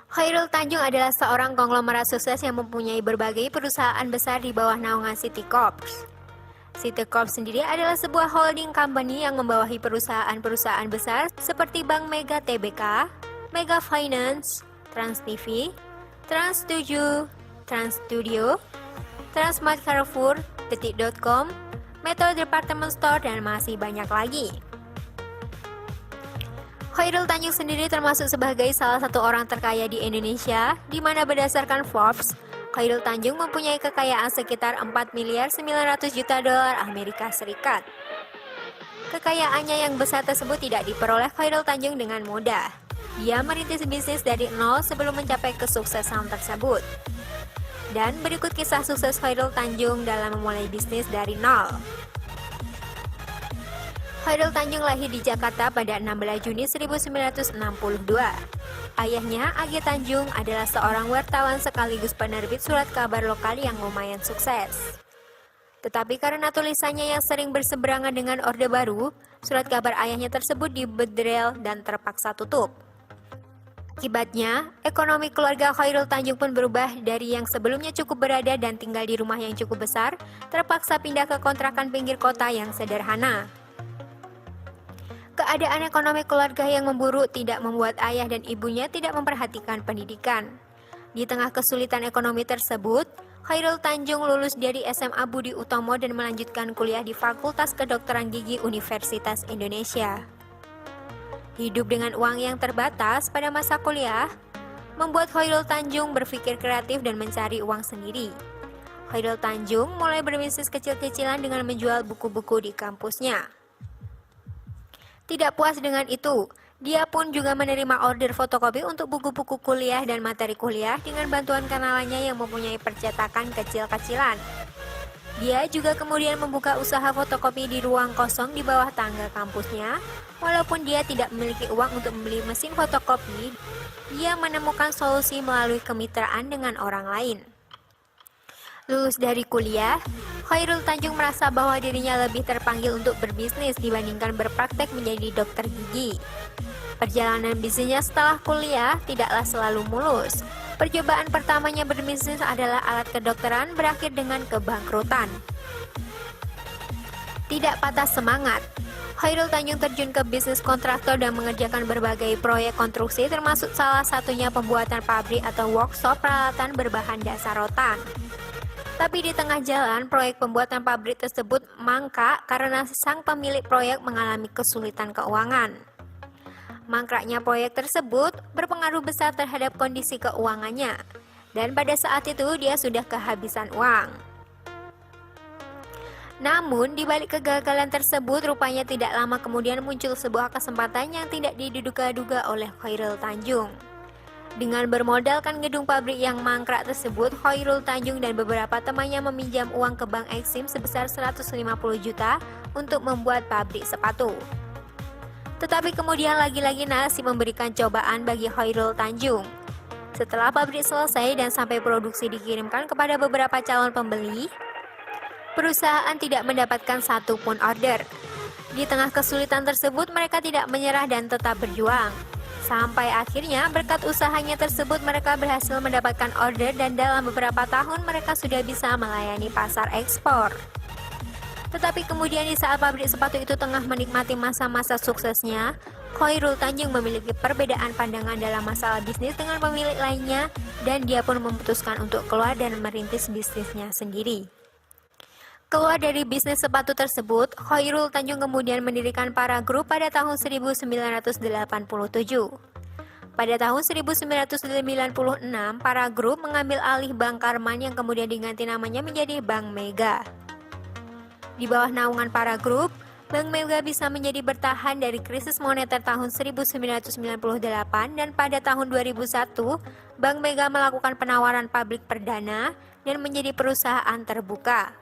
[SPEAKER 5] Khairul Tanjung adalah seorang konglomerat sukses yang mempunyai berbagai perusahaan besar di bawah naungan City Corp. City Corp sendiri adalah sebuah holding company yang membawahi perusahaan-perusahaan besar seperti Bank Mega Tbk, Mega Finance, Trans TV, Trans 7, Trans Studio, Transmart Carrefour, Detik.com, Metro Department Store, dan masih banyak lagi. Khairul Tanjung sendiri termasuk sebagai salah satu orang terkaya di Indonesia, di mana berdasarkan Forbes, Khairul Tanjung mempunyai kekayaan sekitar 4 miliar 900 juta dolar Amerika Serikat. Kekayaannya yang besar tersebut tidak diperoleh Khairul Tanjung dengan mudah. Dia merintis bisnis dari nol sebelum mencapai kesuksesan tersebut. Dan berikut kisah sukses Khairul Tanjung dalam memulai bisnis dari nol. Khairul Tanjung lahir di Jakarta pada 16 Juni 1962. Ayahnya, Agi Tanjung, adalah seorang wartawan sekaligus penerbit surat kabar lokal yang lumayan sukses. Tetapi karena tulisannya yang sering berseberangan dengan Orde Baru, surat kabar ayahnya tersebut dibedrel dan terpaksa tutup. Akibatnya, ekonomi keluarga Khairul Tanjung pun berubah dari yang sebelumnya cukup berada dan tinggal di rumah yang cukup besar, terpaksa pindah ke kontrakan pinggir kota yang sederhana. Keadaan ekonomi keluarga yang memburuk tidak membuat ayah dan ibunya tidak memperhatikan pendidikan. Di tengah kesulitan ekonomi tersebut, Khairul Tanjung lulus dari SMA Budi Utomo dan melanjutkan kuliah di Fakultas Kedokteran Gigi Universitas Indonesia. Hidup dengan uang yang terbatas pada masa kuliah membuat Khairul Tanjung berpikir kreatif dan mencari uang sendiri. Khairul Tanjung mulai berbisnis kecil-kecilan dengan menjual buku-buku di kampusnya. Tidak puas dengan itu, dia pun juga menerima order fotokopi untuk buku-buku kuliah dan materi kuliah dengan bantuan kenalannya yang mempunyai percetakan kecil-kecilan. Dia juga kemudian membuka usaha fotokopi di ruang kosong di bawah tangga kampusnya. Walaupun dia tidak memiliki uang untuk membeli mesin fotokopi, dia menemukan solusi melalui kemitraan dengan orang lain. Lulus dari kuliah, Khairul Tanjung merasa bahwa dirinya lebih terpanggil untuk berbisnis dibandingkan berpraktek menjadi dokter gigi. Perjalanan bisnisnya setelah kuliah tidaklah selalu mulus. Percobaan pertamanya berbisnis adalah alat kedokteran berakhir dengan kebangkrutan. Tidak patah semangat, Khairul Tanjung terjun ke bisnis kontraktor dan mengerjakan berbagai proyek konstruksi termasuk salah satunya pembuatan pabrik atau workshop peralatan berbahan dasar rotan. Tapi di tengah jalan, proyek pembuatan pabrik tersebut mangkrak karena sang pemilik proyek mengalami kesulitan keuangan. Mangkraknya proyek tersebut berpengaruh besar terhadap kondisi keuangannya, dan pada saat itu dia sudah kehabisan uang. Namun, di balik kegagalan tersebut, rupanya tidak lama kemudian muncul sebuah kesempatan yang tidak diduga-duga oleh Khairul Tanjung. Dengan bermodalkan gedung pabrik yang mangkrak tersebut, Khairul Tanjung dan beberapa temannya meminjam uang ke Bank Eksim sebesar 150 juta untuk membuat pabrik sepatu. Tetapi kemudian lagi-lagi nasib memberikan cobaan bagi Khairul Tanjung. Setelah pabrik selesai dan sampai produksi dikirimkan kepada beberapa calon pembeli, perusahaan tidak mendapatkan satu pun order. Di tengah kesulitan tersebut, mereka tidak menyerah dan tetap berjuang. Sampai akhirnya berkat usahanya tersebut mereka berhasil mendapatkan order dan dalam beberapa tahun mereka sudah bisa melayani pasar ekspor. Tetapi kemudian di saat pabrik sepatu itu tengah menikmati masa-masa suksesnya, Khairul Tanjung memiliki perbedaan pandangan dalam masalah bisnis dengan pemilik lainnya dan dia pun memutuskan untuk keluar dan merintis bisnisnya sendiri. Keluar dari bisnis sepatu tersebut, Khairul Tanjung kemudian mendirikan Para Group pada tahun 1987. Pada tahun 1996, Para Group mengambil alih Bank Karman yang kemudian diganti namanya menjadi Bank Mega. Di bawah naungan Para Group, Bank Mega bisa menjadi bertahan dari krisis moneter tahun 1998 dan pada tahun 2001, Bank Mega melakukan penawaran publik perdana dan menjadi perusahaan terbuka.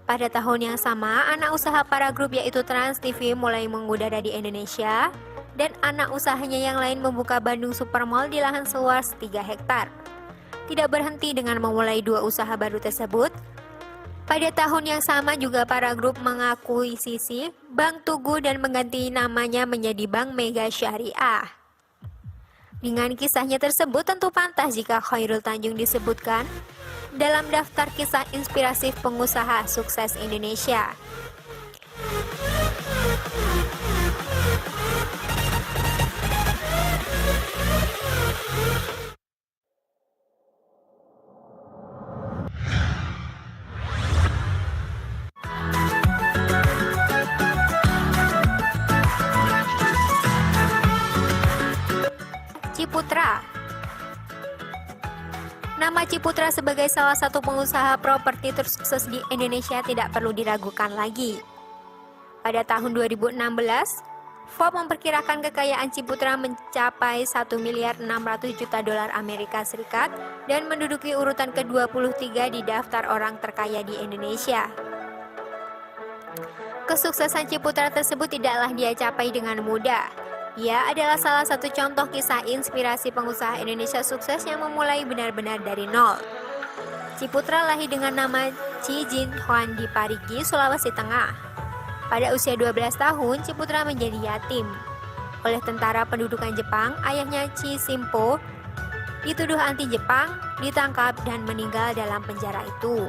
[SPEAKER 5] Pada tahun yang sama, anak usaha Para Group yaitu Trans TV mulai mengudara di Indonesia dan anak usahanya yang lain membuka Bandung Supermall di lahan seluas 3 hektar. Tidak berhenti dengan memulai 2 usaha baru tersebut, pada tahun yang sama juga Para Group mengakuisisi Bank Tugu dan mengganti namanya menjadi Bank Mega Syariah. Dengan kisahnya tersebut tentu pantas jika Khairul Tanjung disebutkan dalam daftar kisah inspiratif pengusaha sukses Indonesia. Ciputra. Nama Ciputra sebagai salah satu pengusaha properti tersukses di Indonesia tidak perlu diragukan lagi. Pada tahun 2016, Forbes memperkirakan kekayaan Ciputra mencapai 1 miliar 600 juta dolar Amerika Serikat dan menduduki urutan ke-23 di daftar orang terkaya di Indonesia. Kesuksesan Ciputra tersebut tidaklah dia capai dengan mudah. Ia adalah salah satu contoh kisah inspirasi pengusaha Indonesia sukses yang memulai benar-benar dari nol. Ciputra lahir dengan nama Chi Jin Hwan di Parigi, Sulawesi Tengah. Pada usia 12 tahun, Ciputra menjadi yatim. Oleh tentara pendudukan Jepang, ayahnya Chi Simpo dituduh anti-Jepang, ditangkap dan meninggal dalam penjara itu.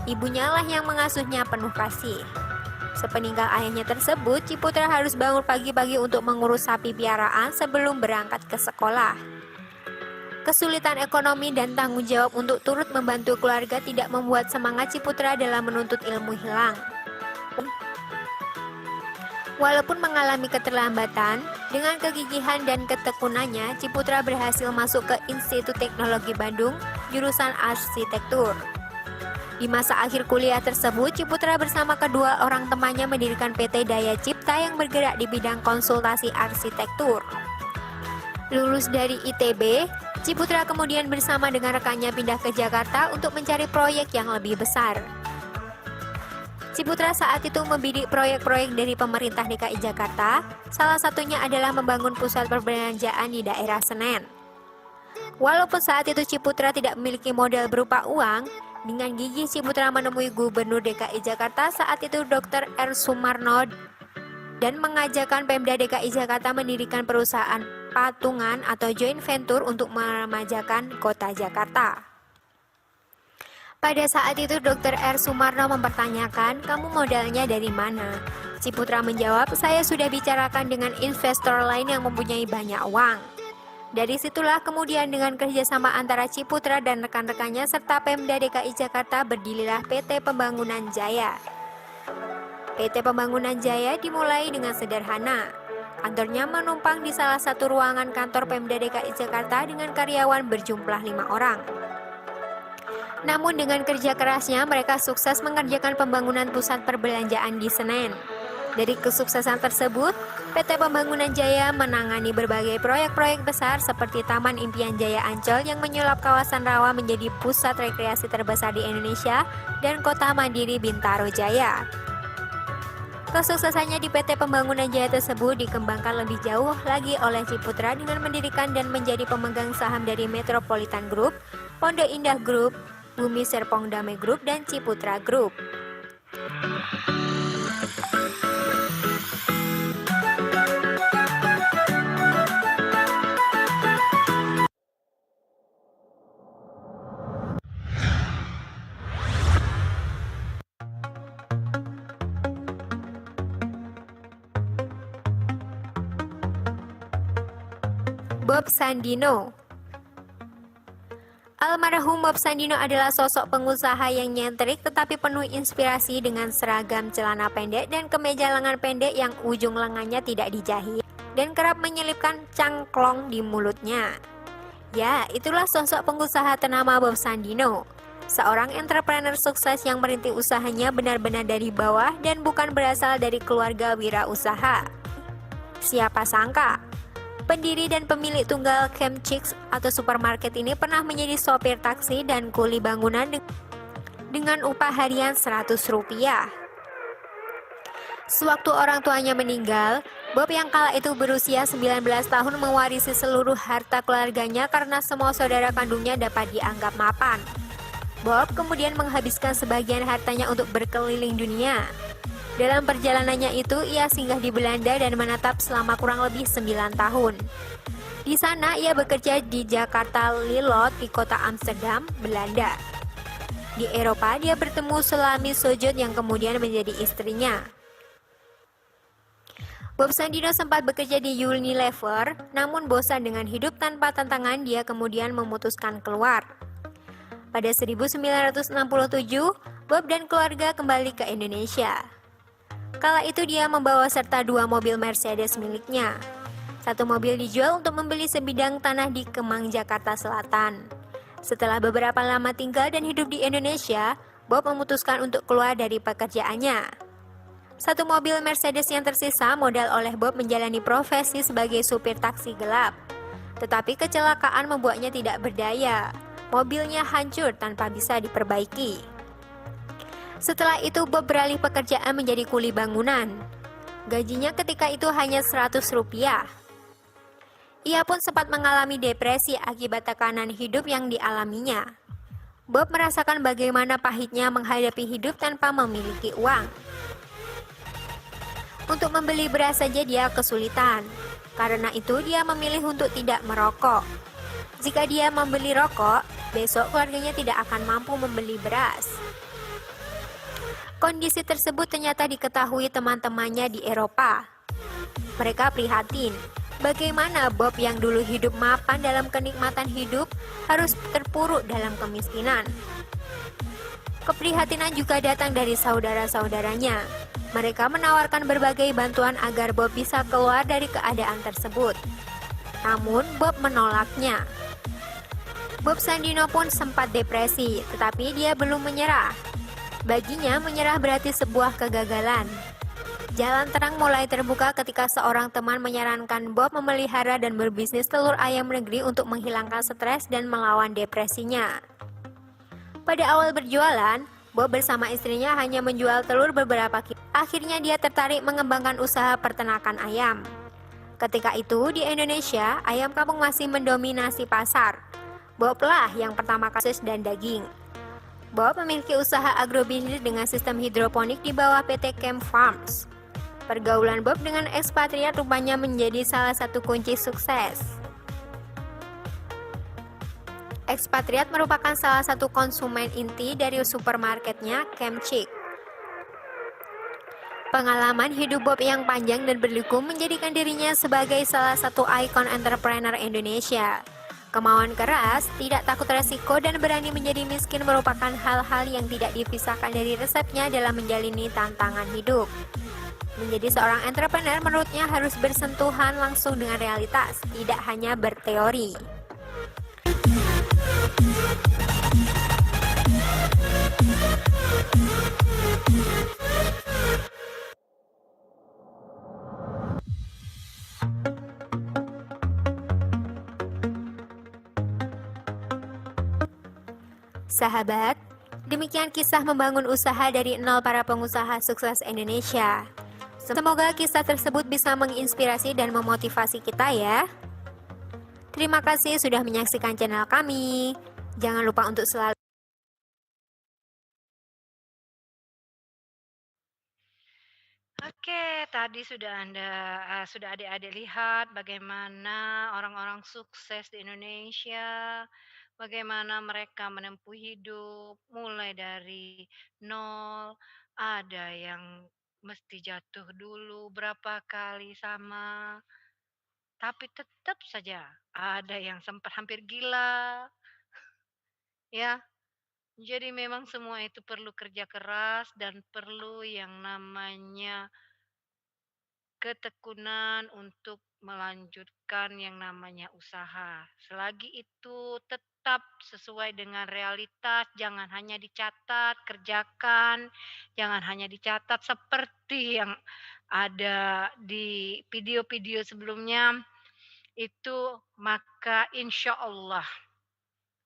[SPEAKER 5] Ibunya lah yang mengasuhnya penuh kasih. Sepeninggal ayahnya tersebut, Ciputra harus bangun pagi-pagi untuk mengurus sapi piaraan sebelum berangkat ke sekolah. Kesulitan ekonomi dan tanggung jawab untuk turut membantu keluarga tidak membuat semangat Ciputra dalam menuntut ilmu hilang. Walaupun mengalami keterlambatan, dengan kegigihan dan ketekunannya, Ciputra berhasil masuk ke Institut Teknologi Bandung, jurusan arsitektur. Di masa akhir kuliah tersebut, Ciputra bersama kedua orang temannya mendirikan PT Daya Cipta yang bergerak di bidang konsultasi arsitektur. Lulus dari ITB, Ciputra kemudian bersama dengan rekannya pindah ke Jakarta untuk mencari proyek yang lebih besar. Ciputra saat itu membidik proyek-proyek dari pemerintah DKI Jakarta, salah satunya adalah membangun pusat perbelanjaan di daerah Senen. Walaupun saat itu Ciputra tidak memiliki modal berupa uang, dengan gigih Ciputra menemui Gubernur DKI Jakarta saat itu Dr. R. Sumarno dan mengajakkan Pemda DKI Jakarta mendirikan perusahaan patungan atau joint venture untuk meremajakan kota Jakarta. Pada saat itu Dr. R. Sumarno mempertanyakan, "Kamu modalnya dari mana?" Ciputra menjawab, "Saya sudah bicarakan dengan investor lain yang mempunyai banyak uang." Dari situlah kemudian dengan kerjasama antara Ciputra dan rekan-rekannya serta Pemda DKI Jakarta berdirilah PT Pembangunan Jaya. PT Pembangunan Jaya dimulai dengan sederhana. Kantornya menumpang di salah satu ruangan kantor Pemda DKI Jakarta dengan karyawan berjumlah 5 orang. Namun dengan kerja kerasnya mereka sukses mengerjakan pembangunan pusat perbelanjaan di Senen. Dari kesuksesan tersebut, PT Pembangunan Jaya menangani berbagai proyek-proyek besar seperti Taman Impian Jaya Ancol yang menyulap kawasan rawa menjadi pusat rekreasi terbesar di Indonesia dan Kota Mandiri Bintaro Jaya. Kesuksesannya di PT Pembangunan Jaya tersebut dikembangkan lebih jauh lagi oleh Ciputra dengan mendirikan dan menjadi pemegang saham dari Metropolitan Group, Pondok Indah Group, Bumi Serpong Damai Group, dan Ciputra Group. Bob Sandino. Almarhum Bob Sandino adalah sosok pengusaha yang nyentrik tetapi penuh inspirasi dengan seragam celana pendek dan kemeja lengan pendek yang ujung lengannya tidak dijahit dan kerap menyelipkan cangklong di mulutnya. Ya, itulah sosok pengusaha ternama Bob Sandino, seorang entrepreneur sukses yang merintis usahanya benar-benar dari bawah dan bukan berasal dari keluarga wirausaha. Siapa sangka, pendiri dan pemilik tunggal Camp Chicks atau supermarket ini pernah menjadi sopir taksi dan kuli bangunan dengan upah harian Rp100. Sewaktu orang tuanya meninggal, Bob yang kala itu berusia 19 tahun mewarisi seluruh harta keluarganya karena semua saudara kandungnya dapat dianggap mapan. Bob kemudian menghabiskan sebagian hartanya untuk berkeliling dunia. Dalam perjalanannya itu, ia singgah di Belanda dan menetap selama kurang lebih 9 tahun. Di sana, ia bekerja di Jakarta Lilot di kota Amsterdam, Belanda. Di Eropa, dia bertemu Sulami Sojot yang kemudian menjadi istrinya. Bob Sandino sempat bekerja di Unilever, namun bosan dengan hidup tanpa tantangan, dia kemudian memutuskan keluar. Pada 1967, Bob dan keluarga kembali ke Indonesia. Kala itu dia membawa serta 2 mobil Mercedes miliknya. Satu mobil dijual untuk membeli sebidang tanah di Kemang, Jakarta Selatan. Setelah beberapa lama tinggal dan hidup di Indonesia, Bob memutuskan untuk keluar dari pekerjaannya. Satu mobil Mercedes yang tersisa modal oleh Bob menjalani profesi sebagai supir taksi gelap. Tetapi kecelakaan membuatnya tidak berdaya. Mobilnya hancur tanpa bisa diperbaiki. Setelah itu Bob beralih pekerjaan menjadi kuli bangunan. Gajinya ketika itu hanya Rp100. Ia pun sempat mengalami depresi akibat tekanan hidup yang dialaminya. Bob merasakan bagaimana pahitnya menghadapi hidup tanpa memiliki uang. Untuk membeli beras saja dia kesulitan. Karena itu dia memilih untuk tidak merokok. Jika dia membeli rokok, besok keluarganya tidak akan mampu membeli beras. Kondisi tersebut ternyata diketahui teman-temannya di Eropa. Mereka prihatin, bagaimana Bob yang dulu hidup mapan dalam kenikmatan hidup harus terpuruk dalam kemiskinan. Keprihatinan juga datang dari saudara-saudaranya. Mereka menawarkan berbagai bantuan agar Bob bisa keluar dari keadaan tersebut. Namun Bob menolaknya. Bob Sandino pun sempat depresi, tetapi dia belum menyerah. Baginya menyerah berarti sebuah kegagalan. Jalan terang mulai terbuka ketika seorang teman menyarankan Bob memelihara dan berbisnis telur ayam negeri untuk menghilangkan stres dan melawan depresinya. Pada awal berjualan, Bob bersama istrinya hanya menjual telur beberapa kilo. Akhirnya dia tertarik mengembangkan usaha peternakan ayam. Ketika itu di Indonesia, ayam kampung masih mendominasi pasar. Bob lah yang pertama kasus dan daging. Bob memiliki usaha agrobisnis dengan sistem hidroponik di bawah PT Camp Farms. Pergaulan Bob dengan ekspatriat rupanya menjadi salah satu kunci sukses. Ekspatriat merupakan salah satu konsumen inti dari supermarketnya Camp Chicks. Pengalaman hidup Bob yang panjang dan berliku menjadikan dirinya sebagai salah satu ikon entrepreneur Indonesia. Kemauan keras, tidak takut resiko, dan berani menjadi miskin merupakan hal-hal yang tidak dipisahkan dari resepnya dalam menjalani tantangan hidup. Menjadi seorang entrepreneur menurutnya harus bersentuhan langsung dengan realitas, tidak hanya berteori. Sahabat, demikian kisah membangun usaha dari nol para pengusaha sukses Indonesia. Semoga kisah tersebut bisa menginspirasi dan memotivasi kita ya. Terima kasih sudah menyaksikan channel kami. Jangan lupa untuk selalu
[SPEAKER 3] Oke, tadi sudah adik-adik lihat bagaimana orang-orang sukses di Indonesia, bagaimana mereka menempuh hidup mulai dari nol, ada yang mesti jatuh dulu berapa kali sama, tapi tetap saja ada yang sempat hampir gila, ya. Jadi memang semua itu perlu kerja keras dan perlu yang namanya ketekunan untuk melanjutkan yang namanya usaha. Selagi itu tetap sesuai dengan realitas, jangan hanya dicatat, kerjakan, jangan hanya dicatat seperti yang ada di video-video sebelumnya itu, maka insya Allah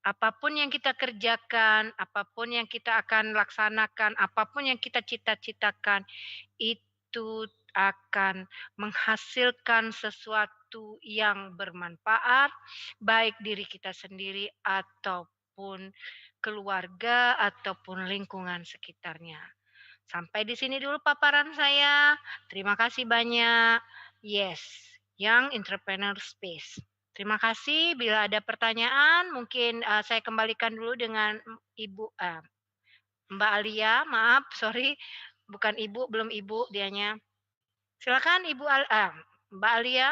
[SPEAKER 3] apapun yang kita kerjakan, apapun yang kita akan laksanakan, apapun yang kita cita-citakan, itu akan menghasilkan sesuatu yang bermanfaat, baik diri kita sendiri ataupun keluarga ataupun lingkungan sekitarnya. Sampai di sini dulu paparan saya. Terima kasih banyak. Yes, Young Entrepreneur Space. Terima kasih. Bila ada pertanyaan, mungkin saya kembalikan dulu dengan Mbak Alia. Maaf, sorry, bukan Ibu, belum Ibu dianya. Silakan Mbak Alia.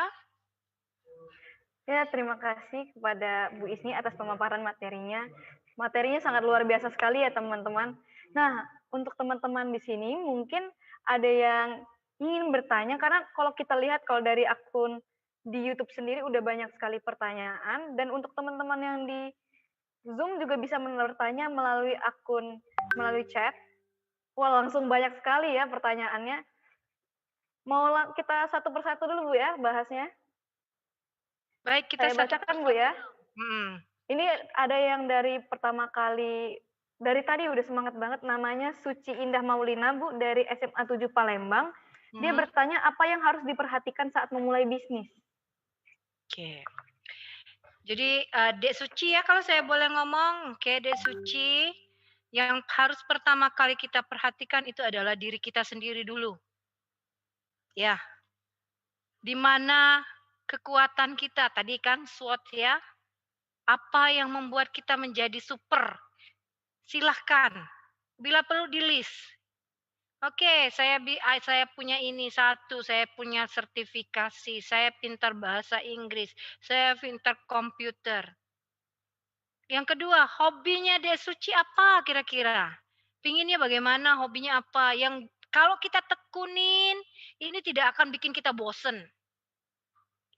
[SPEAKER 2] Ya, terima kasih kepada Bu Isni atas pemaparan materinya. Materinya sangat luar biasa sekali ya teman-teman. Nah, untuk teman-teman di sini mungkin ada yang ingin bertanya, karena kalau kita lihat kalau dari akun di YouTube sendiri udah banyak sekali pertanyaan, dan untuk teman-teman yang di Zoom juga bisa bertanya melalui melalui chat. Wah, langsung banyak sekali ya pertanyaannya. Mau kita satu persatu dulu Bu ya bahasnya.
[SPEAKER 3] Baik, kita
[SPEAKER 2] Saya bacakan Bu ya. Ini ada yang dari pertama kali, dari tadi udah semangat banget, namanya Suci Indah Maulina Bu dari SMA 7 Palembang. Dia bertanya apa yang harus diperhatikan saat memulai bisnis.
[SPEAKER 3] Oke. Jadi Dek Suci ya, kalau saya boleh ngomong. Oke, Dek Suci, yang harus pertama kali kita perhatikan itu adalah diri kita sendiri dulu. Ya. Di mana kekuatan kita tadi kan SWOT ya. Apa yang membuat kita menjadi super? Silahkan. Bila perlu di list. Oke, saya punya ini satu, saya punya sertifikasi, saya pintar bahasa Inggris, saya pintar komputer. Yang kedua, hobinya Dek Suci apa kira-kira? Pinginnya bagaimana, hobinya apa? Yang kalau kita tekunin, ini tidak akan bikin kita bosen.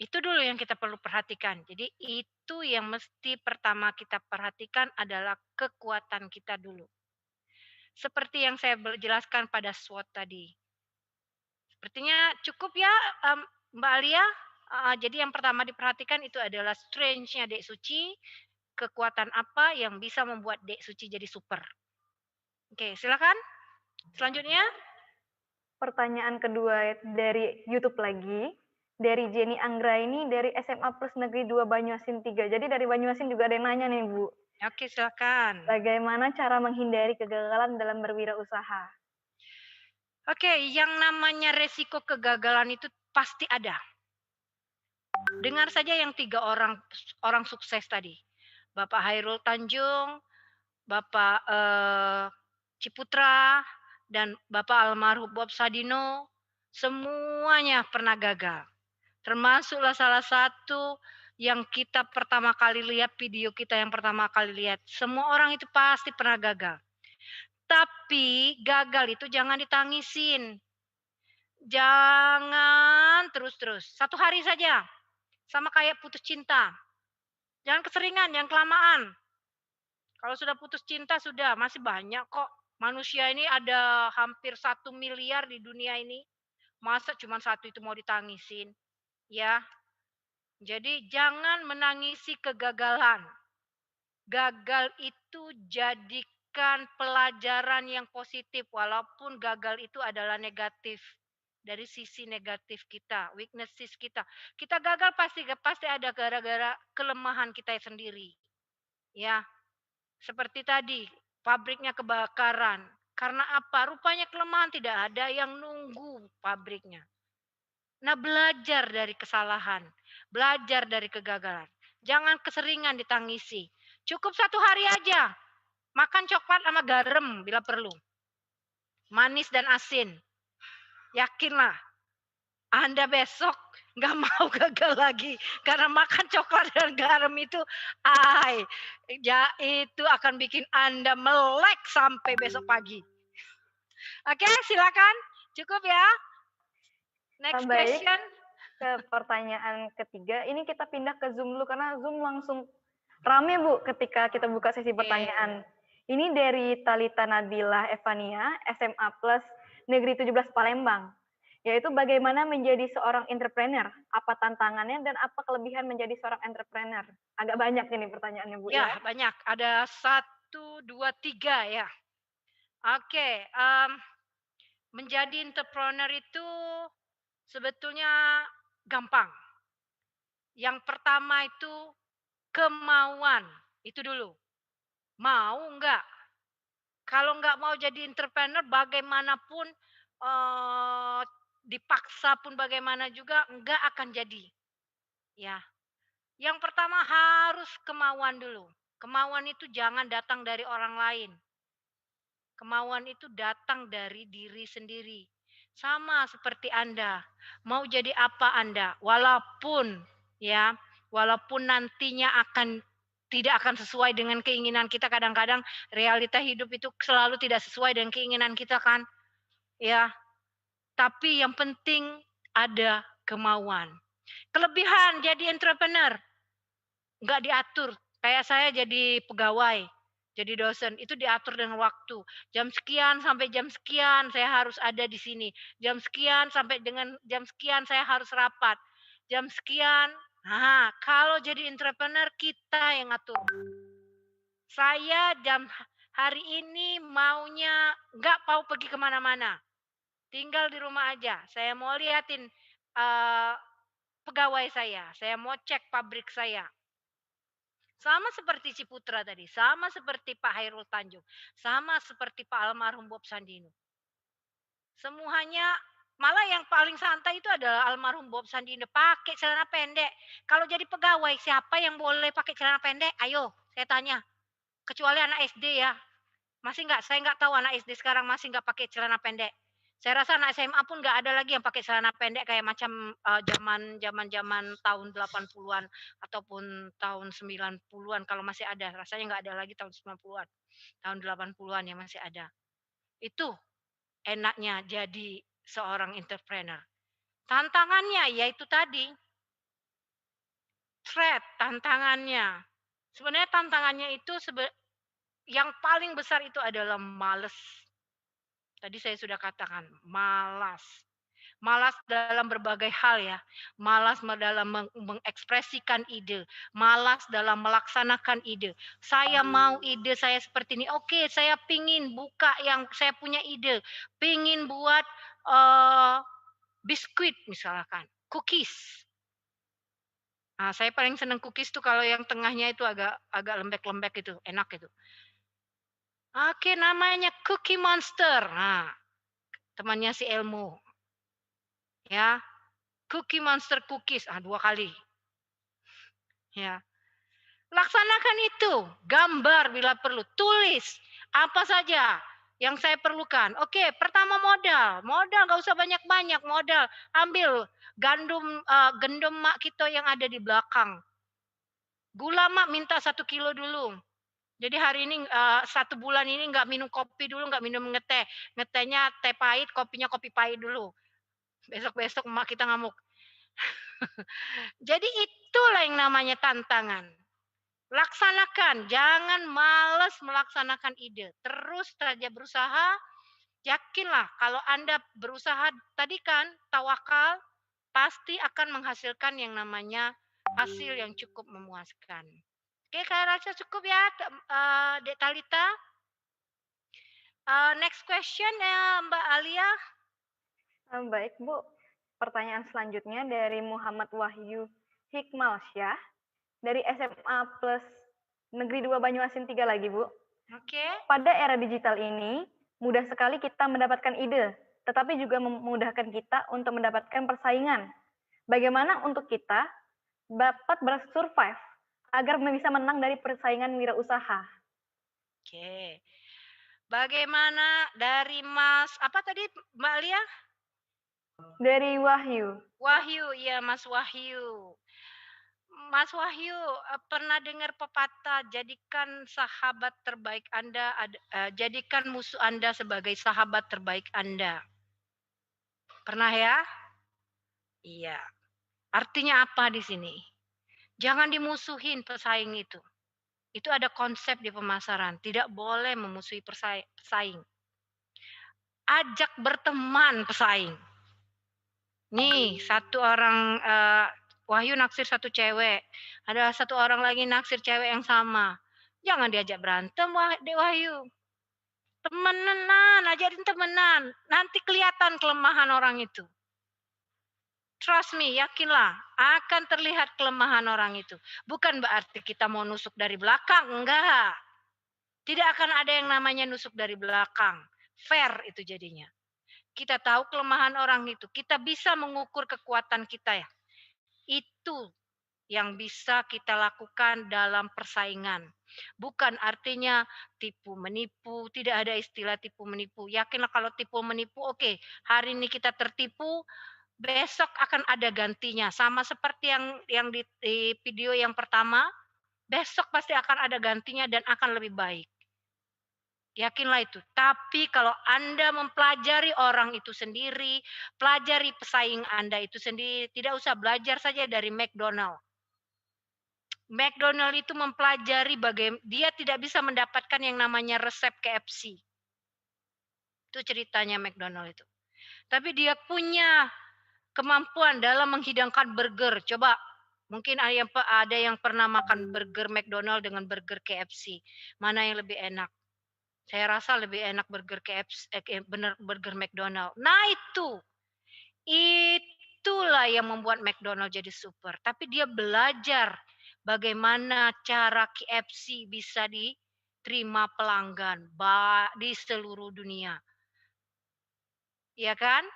[SPEAKER 3] Itu dulu yang kita perlu perhatikan. Jadi itu yang mesti pertama kita perhatikan adalah kekuatan kita dulu. Seperti yang saya jelaskan pada SWOT tadi. Sepertinya cukup ya Mbak Alia. Jadi yang pertama diperhatikan itu adalah strength-nya Dek Suci. Kekuatan apa yang bisa membuat Dek Suci jadi super. Oke, silakan. Selanjutnya.
[SPEAKER 2] Pertanyaan kedua dari YouTube lagi. Dari Jenny Anggraini dari SMA Plus Negeri 2 Banyuasin 3. Jadi dari Banyuasin juga ada yang nanya nih Bu.
[SPEAKER 3] Oke, silakan.
[SPEAKER 2] Bagaimana cara menghindari kegagalan dalam berwirausaha?
[SPEAKER 3] Oke, yang namanya resiko kegagalan itu pasti ada. Dengar saja yang 3 orang sukses tadi. Bapak Hairul Tanjung, Bapak Ciputra, dan Bapak almarhum Bob Sadino, semuanya pernah gagal. Termasuklah salah satu yang kita pertama kali lihat, video kita yang pertama kali lihat. Semua orang itu pasti pernah gagal. Tapi gagal itu jangan ditangisin. Jangan terus-terus. 1 hari saja. Sama kayak putus cinta. Jangan keseringan, jangan kelamaan. Kalau sudah putus cinta sudah, masih banyak kok. Manusia ini ada hampir 1 miliar di dunia ini. Masa cuma 1 itu mau ditangisin? Ya. Jadi jangan menangisi kegagalan. Gagal itu jadikan pelajaran yang positif, walaupun gagal itu adalah negatif. Dari sisi negatif kita, weaknesses kita. Kita gagal pasti ada gara-gara kelemahan kita sendiri. Ya. Seperti tadi, pabriknya kebakaran. Karena apa? Rupanya kelemahan, tidak ada yang nunggu pabriknya. Nah, belajar dari kesalahan, belajar dari kegagalan. Jangan keseringan ditangisi. Cukup 1 hari aja. Makan coklat sama garam bila perlu. Manis dan asin. Yakinlah, Anda besok nggak mau gagal lagi. Karena makan coklat dan garam itu, itu akan bikin Anda melek sampai besok pagi. Oke, silakan. Cukup ya. Next
[SPEAKER 2] Baik,
[SPEAKER 3] question.
[SPEAKER 2] ke pertanyaan ketiga. Ini kita pindah ke Zoom dulu karena Zoom langsung rame Bu ketika kita buka sesi pertanyaan. Ini dari Talita Nabila Evania, SMA Plus Negeri 17 Palembang. Yaitu bagaimana menjadi seorang entrepreneur, apa tantangannya dan apa kelebihan menjadi seorang entrepreneur. Agak banyak ini pertanyaannya Bu
[SPEAKER 3] Ya, banyak. Ada 1, 2, 3 ya. Oke, menjadi entrepreneur itu sebetulnya gampang. Yang pertama itu kemauan. Itu dulu. Mau enggak? Kalau enggak mau jadi entrepreneur bagaimanapun dipaksa pun bagaimana juga enggak akan jadi. Ya. Yang pertama harus kemauan dulu. Kemauan itu jangan datang dari orang lain. Kemauan itu datang dari diri sendiri. Sama seperti Anda. Mau jadi apa Anda? Walaupun nantinya tidak akan sesuai dengan keinginan kita, kadang-kadang realita hidup itu selalu tidak sesuai dengan keinginan kita kan. Ya. Tapi yang penting ada kemauan. Kelebihan jadi entrepreneur nggak diatur. Kayak saya jadi pegawai, jadi dosen, itu diatur dengan waktu. Jam sekian sampai jam sekian saya harus ada di sini. Jam sekian sampai dengan jam sekian saya harus rapat. Jam sekian, kalau jadi entrepreneur kita yang ngatur. Saya hari ini maunya nggak mau pergi kemana-mana. Tinggal di rumah aja. Saya mau liatin pegawai saya mau cek pabrik saya. Sama seperti Ciputra tadi, sama seperti Pak Hairul Tanjung, sama seperti Pak almarhum Bob Sandino. Semuanya, malah yang paling santai itu adalah almarhum Bob Sandino, pakai celana pendek. Kalau jadi pegawai, siapa yang boleh pakai celana pendek? Ayo, saya tanya. Kecuali anak SD ya. Masih enggak? Saya enggak tahu anak SD sekarang masih enggak pakai celana pendek. Saya rasa anak SMA pun nggak ada lagi yang pakai celana pendek kayak macam zaman tahun 80-an ataupun tahun 90-an kalau masih ada. Rasanya nggak ada lagi tahun 90-an. Tahun 80-an yang masih ada. Itu enaknya jadi seorang entrepreneur. Tantangannya yaitu tadi tantangannya. Sebenarnya tantangannya itu yang paling besar itu adalah males. Tadi saya sudah katakan, malas. Malas dalam berbagai hal ya. Malas dalam mengekspresikan ide. Malas dalam melaksanakan ide. Saya mau ide saya seperti ini. Oke, saya pingin buka yang saya punya ide. Pingin buat biskuit misalkan. Cookies. Nah, saya paling senang cookies tuh kalau yang tengahnya itu agak lembek-lembek itu. Enak itu. Oke, namanya Cookie Monster. Nah, temannya si Elmo. Ya, Cookie Monster Cookies. 2 kali. Ya. Laksanakan itu. Gambar bila perlu. Tulis. Apa saja yang saya perlukan. Oke, pertama modal. Modal nggak usah banyak-banyak. Modal. Ambil gendum mak kita yang ada di belakang. Gula mak minta 1 kilo dulu. Jadi hari ini 1 bulan ini nggak minum kopi dulu, nggak minum ngeteh. Ngetehnya teh pahit, kopinya kopi pahit dulu. Besok-besok emak kita ngamuk. Jadi itulah yang namanya tantangan. Laksanakan, jangan malas melaksanakan ide. Terus saja berusaha, yakinlah kalau Anda berusaha tadi kan tawakal, pasti akan menghasilkan yang namanya hasil yang cukup memuaskan. Oke, saya rasa cukup ya, Dek Talita. Next question ya, Mbak Alia.
[SPEAKER 2] Baik, Bu. Pertanyaan selanjutnya dari Muhammad Wahyu Hikmalsyah dari SMA Plus Negeri 2 Banyuasin 3 lagi, Bu.
[SPEAKER 3] Oke.
[SPEAKER 2] Pada era digital ini, mudah sekali kita mendapatkan ide, tetapi juga memudahkan kita untuk mendapatkan persaingan. Bagaimana untuk kita dapat bersurvive agar bisa menang dari persaingan wirausaha?
[SPEAKER 3] Oke. Bagaimana dari Mas, apa tadi Mbak Alia?
[SPEAKER 2] Dari Wahyu.
[SPEAKER 3] Wahyu, iya Mas Wahyu. Mas Wahyu, pernah dengar pepatah jadikan sahabat terbaik Anda, jadikan musuh Anda sebagai sahabat terbaik Anda. Pernah ya? Iya. Artinya apa di sini? Jangan dimusuhin pesaing itu. Itu ada konsep di pemasaran, tidak boleh memusuhi pesaing. Ajak berteman pesaing. Nih, satu orang Wahyu naksir satu cewek, ada satu orang lagi naksir cewek yang sama. Jangan diajak berantem, Dek Wahyu. Temenan, ajarin temenan. Nanti kelihatan kelemahan orang itu. Trust me, yakinlah, akan terlihat kelemahan orang itu. Bukan berarti kita mau nusuk dari belakang, enggak. Tidak akan ada yang namanya nusuk dari belakang. Fair itu jadinya. Kita tahu kelemahan orang itu. Kita bisa mengukur kekuatan kita ya. Itu yang bisa kita lakukan dalam persaingan. Bukan artinya tipu menipu, tidak ada istilah tipu menipu. Yakinlah kalau tipu menipu, oke, hari ini kita tertipu, besok akan ada gantinya. Sama seperti yang di video yang pertama, besok pasti akan ada gantinya dan akan lebih baik. Yakinlah itu. Tapi kalau Anda mempelajari orang itu sendiri, pelajari pesaing Anda itu sendiri, tidak usah belajar saja dari McDonald. McDonald itu mempelajari bagaimana dia tidak bisa mendapatkan yang namanya resep KFC. Itu ceritanya McDonald itu. Tapi dia punya kemampuan dalam menghidangkan burger. Coba mungkin ada yang pernah makan burger McDonald dengan burger KFC. Mana yang lebih enak? Saya rasa lebih enak burger KFC, burger McDonald. Nah itulah yang membuat McDonald jadi super. Tapi dia belajar bagaimana cara KFC bisa diterima pelanggan di seluruh dunia. Ya kan?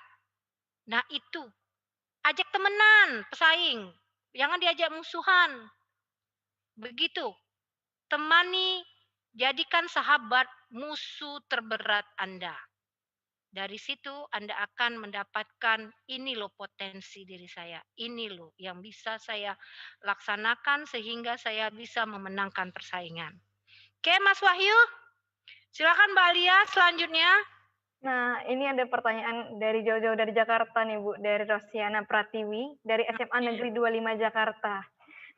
[SPEAKER 3] Nah itu, ajak temenan, pesaing. Jangan diajak musuhan. Begitu. Temani, jadikan sahabat musuh terberat Anda. Dari situ Anda akan mendapatkan ini loh potensi diri saya. Ini loh yang bisa saya laksanakan sehingga saya bisa memenangkan persaingan. Oke Mas Wahyu, silakan Mbak Alia selanjutnya.
[SPEAKER 2] Nah, ini ada pertanyaan dari jauh-jauh dari Jakarta nih Bu, dari Rosiana Pratiwi, dari SMA Negeri 25 Jakarta.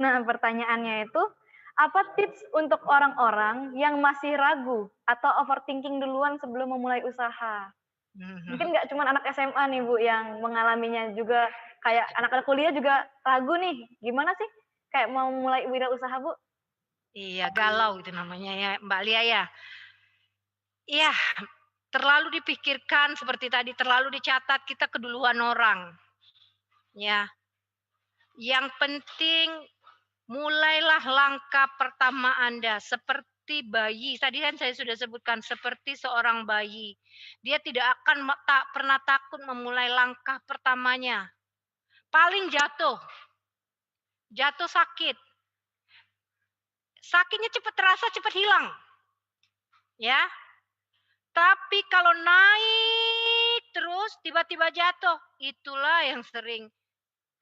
[SPEAKER 2] Nah, pertanyaannya itu, apa tips untuk orang-orang yang masih ragu atau overthinking duluan sebelum memulai usaha? Mungkin nggak cuma anak SMA nih Bu yang mengalaminya, juga kayak anak-anak kuliah juga ragu nih, gimana sih kayak mau mulai wirausaha Bu?
[SPEAKER 3] Iya, galau itu namanya ya Mbak Alia ya. Iya, terlalu dipikirkan seperti tadi, terlalu dicatat, kita keduluan orang. Ya. Yang penting mulailah langkah pertama Anda seperti bayi. Tadi kan saya sudah sebutkan seperti seorang bayi. Dia tidak akan pernah takut memulai langkah pertamanya. Paling jatuh. Jatuh sakit. Sakitnya cepat terasa, cepat hilang. Ya. Tapi kalau naik terus tiba-tiba jatuh, itulah yang sering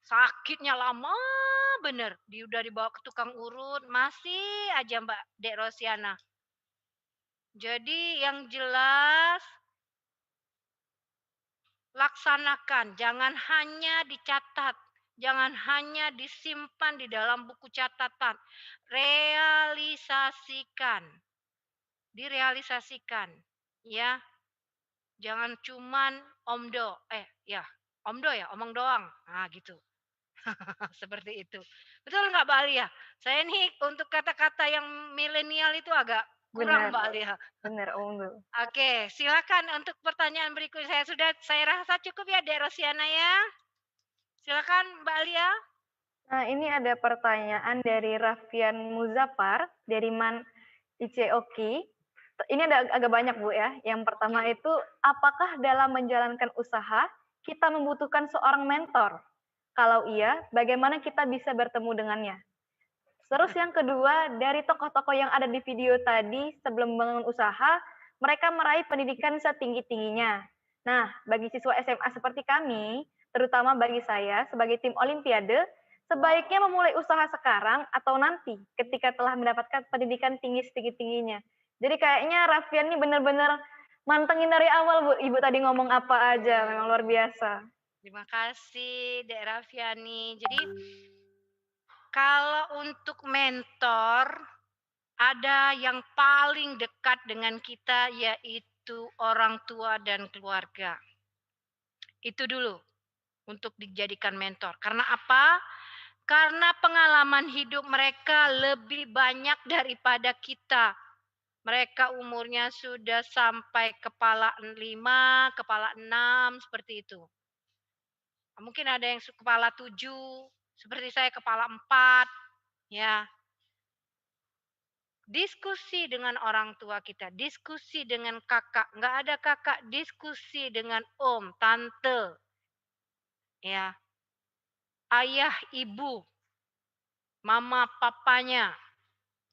[SPEAKER 3] sakitnya lama bener. Udah dibawa ke tukang urut, masih aja Mbak Dek Rosiana. Jadi yang jelas laksanakan, jangan hanya dicatat, jangan hanya disimpan di dalam buku catatan. Realisasikan. Direalisasikan, ya. Jangan cuman omdo, omdo ya, omong doang. Nah, gitu. Seperti itu. Betul nggak Mbak Alia? Saya ini untuk kata-kata yang milenial itu agak kurang Mbak Alia.
[SPEAKER 2] Benar, Om.
[SPEAKER 3] Oke, silakan untuk pertanyaan berikut saya rasa cukup ya Dek Rosiana ya. Silakan Mbak Alia.
[SPEAKER 2] Nah, ini ada pertanyaan dari Raffian Muzaffar dari Man Iceoki. Ini ada agak banyak Bu ya. Yang pertama itu, apakah dalam menjalankan usaha kita membutuhkan seorang mentor? Kalau iya, bagaimana kita bisa bertemu dengannya? Terus yang kedua, dari tokoh-tokoh yang ada di video tadi sebelum membangun usaha, mereka meraih pendidikan setinggi-tingginya. Nah, bagi siswa SMA seperti kami, terutama bagi saya sebagai tim Olimpiade, sebaiknya memulai usaha sekarang atau nanti ketika telah mendapatkan pendidikan tinggi setinggi-tingginya. Jadi kayaknya Raffian ini benar-benar mantengin dari awal Bu. Ibu tadi ngomong apa aja, memang luar biasa.
[SPEAKER 3] Terima kasih, Dek Raffiani. Jadi, kalau untuk mentor, ada yang paling dekat dengan kita, yaitu orang tua dan keluarga. Itu dulu untuk dijadikan mentor. Karena apa? Karena pengalaman hidup mereka lebih banyak daripada kita. Mereka umurnya sudah sampai kepala 5, kepala 6, seperti itu. Mungkin ada yang kepala 7, seperti saya kepala 4, ya. Diskusi dengan orang tua kita, diskusi dengan kakak, nggak ada kakak, diskusi dengan om, tante, ya, ayah, ibu, mama, papanya.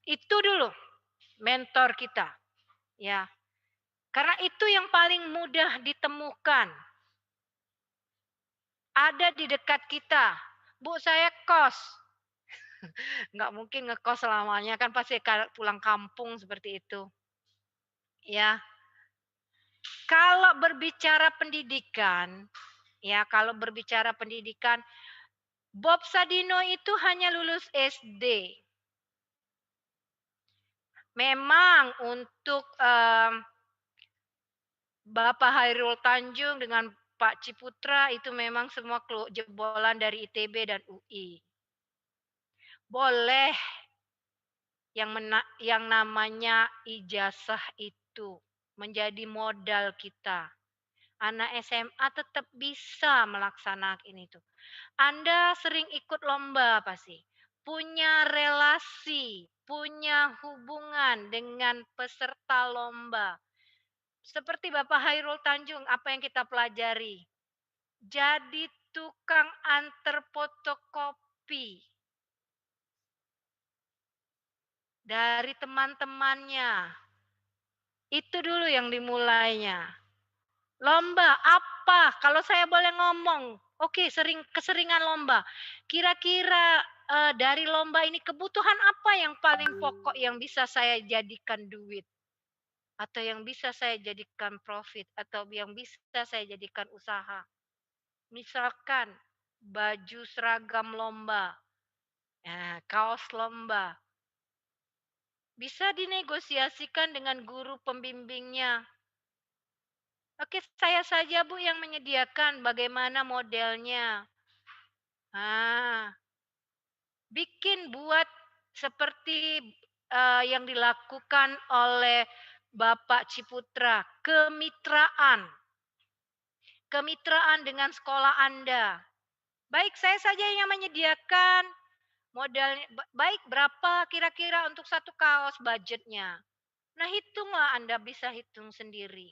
[SPEAKER 3] Itu dulu mentor kita, ya. Karena itu yang paling mudah ditemukan. Ada di dekat kita. Bu, saya kos. Nggak mungkin ngekos selamanya, kan pasti pulang kampung seperti itu. Ya, kalau berbicara pendidikan, Bob Sadino itu hanya lulus SD. Memang untuk Bapak Hairul Tanjung dengan Pak Ciputra itu memang semua jebolan dari ITB dan UI. Boleh yang namanya ijazah itu menjadi modal kita. Anak SMA tetap bisa melaksanakan itu. Anda sering ikut lomba pasti. Punya relasi, punya hubungan dengan peserta lomba. Seperti Bapak Hairul Tanjung, apa yang kita pelajari? Jadi tukang antar fotokopi dari teman-temannya. Itu dulu yang dimulainya. Lomba apa? Kalau saya boleh ngomong, oke, keseringan lomba. Kira-kira dari lomba ini kebutuhan apa yang paling pokok yang bisa saya jadikan duit? Atau yang bisa saya jadikan profit? Atau yang bisa saya jadikan usaha? Misalkan baju seragam lomba, kaos lomba. Bisa dinegosiasikan dengan guru pembimbingnya. Oke, saya saja Bu yang menyediakan bagaimana modelnya. Buat seperti yang dilakukan oleh Bapak Ciputra, kemitraan dengan sekolah Anda. Baik, saya saja yang menyediakan modalnya. Baik, berapa kira-kira untuk satu kaos budgetnya? Nah, hitunglah, Anda bisa hitung sendiri.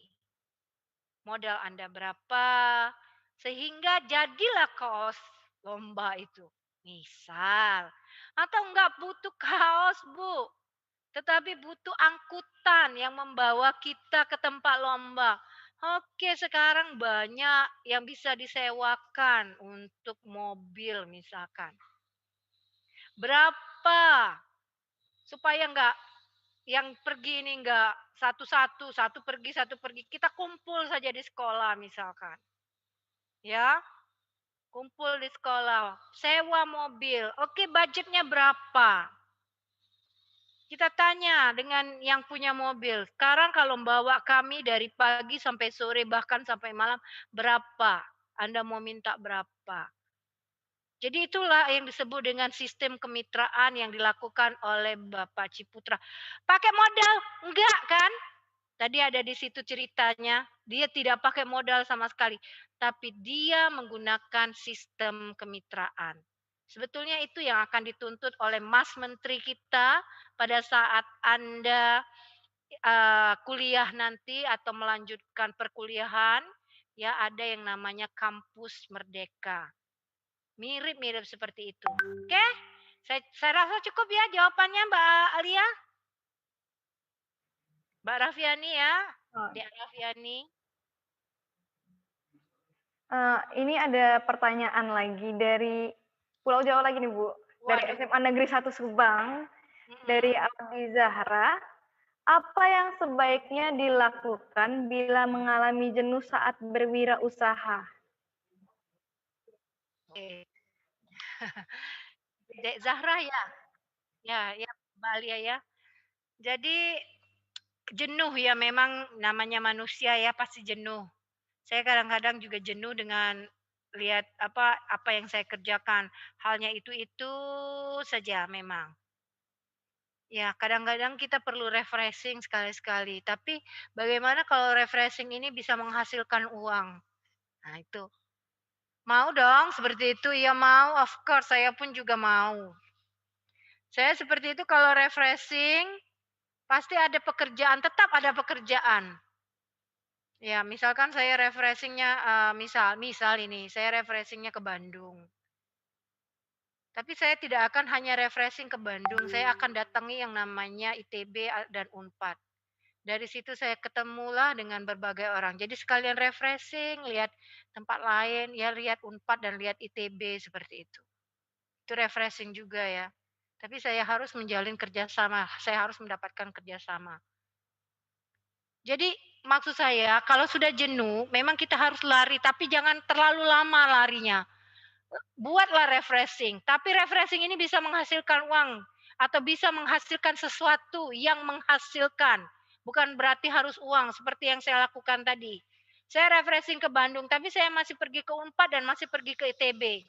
[SPEAKER 3] Modal Anda berapa, sehingga jadilah kaos lomba itu. Misal, atau enggak butuh kaos, Bu, tetapi butuh angkutan yang membawa kita ke tempat lomba. Oke, sekarang banyak yang bisa disewakan untuk mobil misalkan. Berapa? Supaya enggak yang pergi ini enggak satu-satu, satu pergi, kita kumpul saja di sekolah misalkan. Ya, kumpul di sekolah, sewa mobil. Oke, budgetnya berapa? Kita tanya dengan yang punya mobil. Sekarang kalau membawa kami dari pagi sampai sore bahkan sampai malam, berapa? Anda mau minta berapa? Jadi itulah yang disebut dengan sistem kemitraan yang dilakukan oleh Bapak Ciputra. Pakai modal? Enggak kan? Tadi ada di situ ceritanya, dia tidak pakai modal sama sekali, tapi dia menggunakan sistem kemitraan. Sebetulnya itu yang akan dituntut oleh Mas Menteri kita pada saat Anda kuliah nanti atau melanjutkan perkuliahan, ya ada yang namanya kampus merdeka. Mirip-mirip seperti itu. Oke? Saya rasa cukup ya jawabannya Mbak Alia. Mbak Raffiani ya. Dek Raffiani.
[SPEAKER 2] Ini ada pertanyaan lagi dari Pulau Jawa lagi nih Bu. Dari
[SPEAKER 3] Waduh.
[SPEAKER 2] SMA Negeri 1 Subang. Dari Abdi Zahra. Apa yang sebaiknya dilakukan bila mengalami jenuh saat berwirausaha?
[SPEAKER 3] Oke. Dek Zahra ya? Ya, Mbak Alia ya. Jadi jenuh ya memang namanya manusia ya pasti jenuh. Saya kadang-kadang juga jenuh dengan lihat apa yang saya kerjakan. Halnya itu saja memang. Ya, kadang-kadang kita perlu refreshing sekali-sekali. Tapi bagaimana kalau refreshing ini bisa menghasilkan uang? Nah, itu. Mau dong seperti itu? Ya mau, of course saya pun juga mau. Saya seperti itu kalau refreshing pasti ada pekerjaan, tetap ada pekerjaan. Ya, misalkan saya refreshingnya misal ini, saya refreshingnya ke Bandung. Tapi saya tidak akan hanya refreshing ke Bandung, saya akan datangi yang namanya ITB dan Unpad. Dari situ saya ketemulah dengan berbagai orang. Jadi sekalian refreshing, lihat tempat lain, ya lihat Unpad dan lihat ITB seperti itu. Itu refreshing juga ya. Tapi saya harus menjalin kerjasama, saya harus mendapatkan kerjasama. Jadi maksud saya kalau sudah jenuh, memang kita harus lari, tapi jangan terlalu lama larinya. Buatlah refreshing, tapi refreshing ini bisa menghasilkan uang atau bisa menghasilkan sesuatu yang menghasilkan. Bukan berarti harus uang seperti yang saya lakukan tadi. Saya refreshing ke Bandung, tapi saya masih pergi ke Unpad dan masih pergi ke ITB.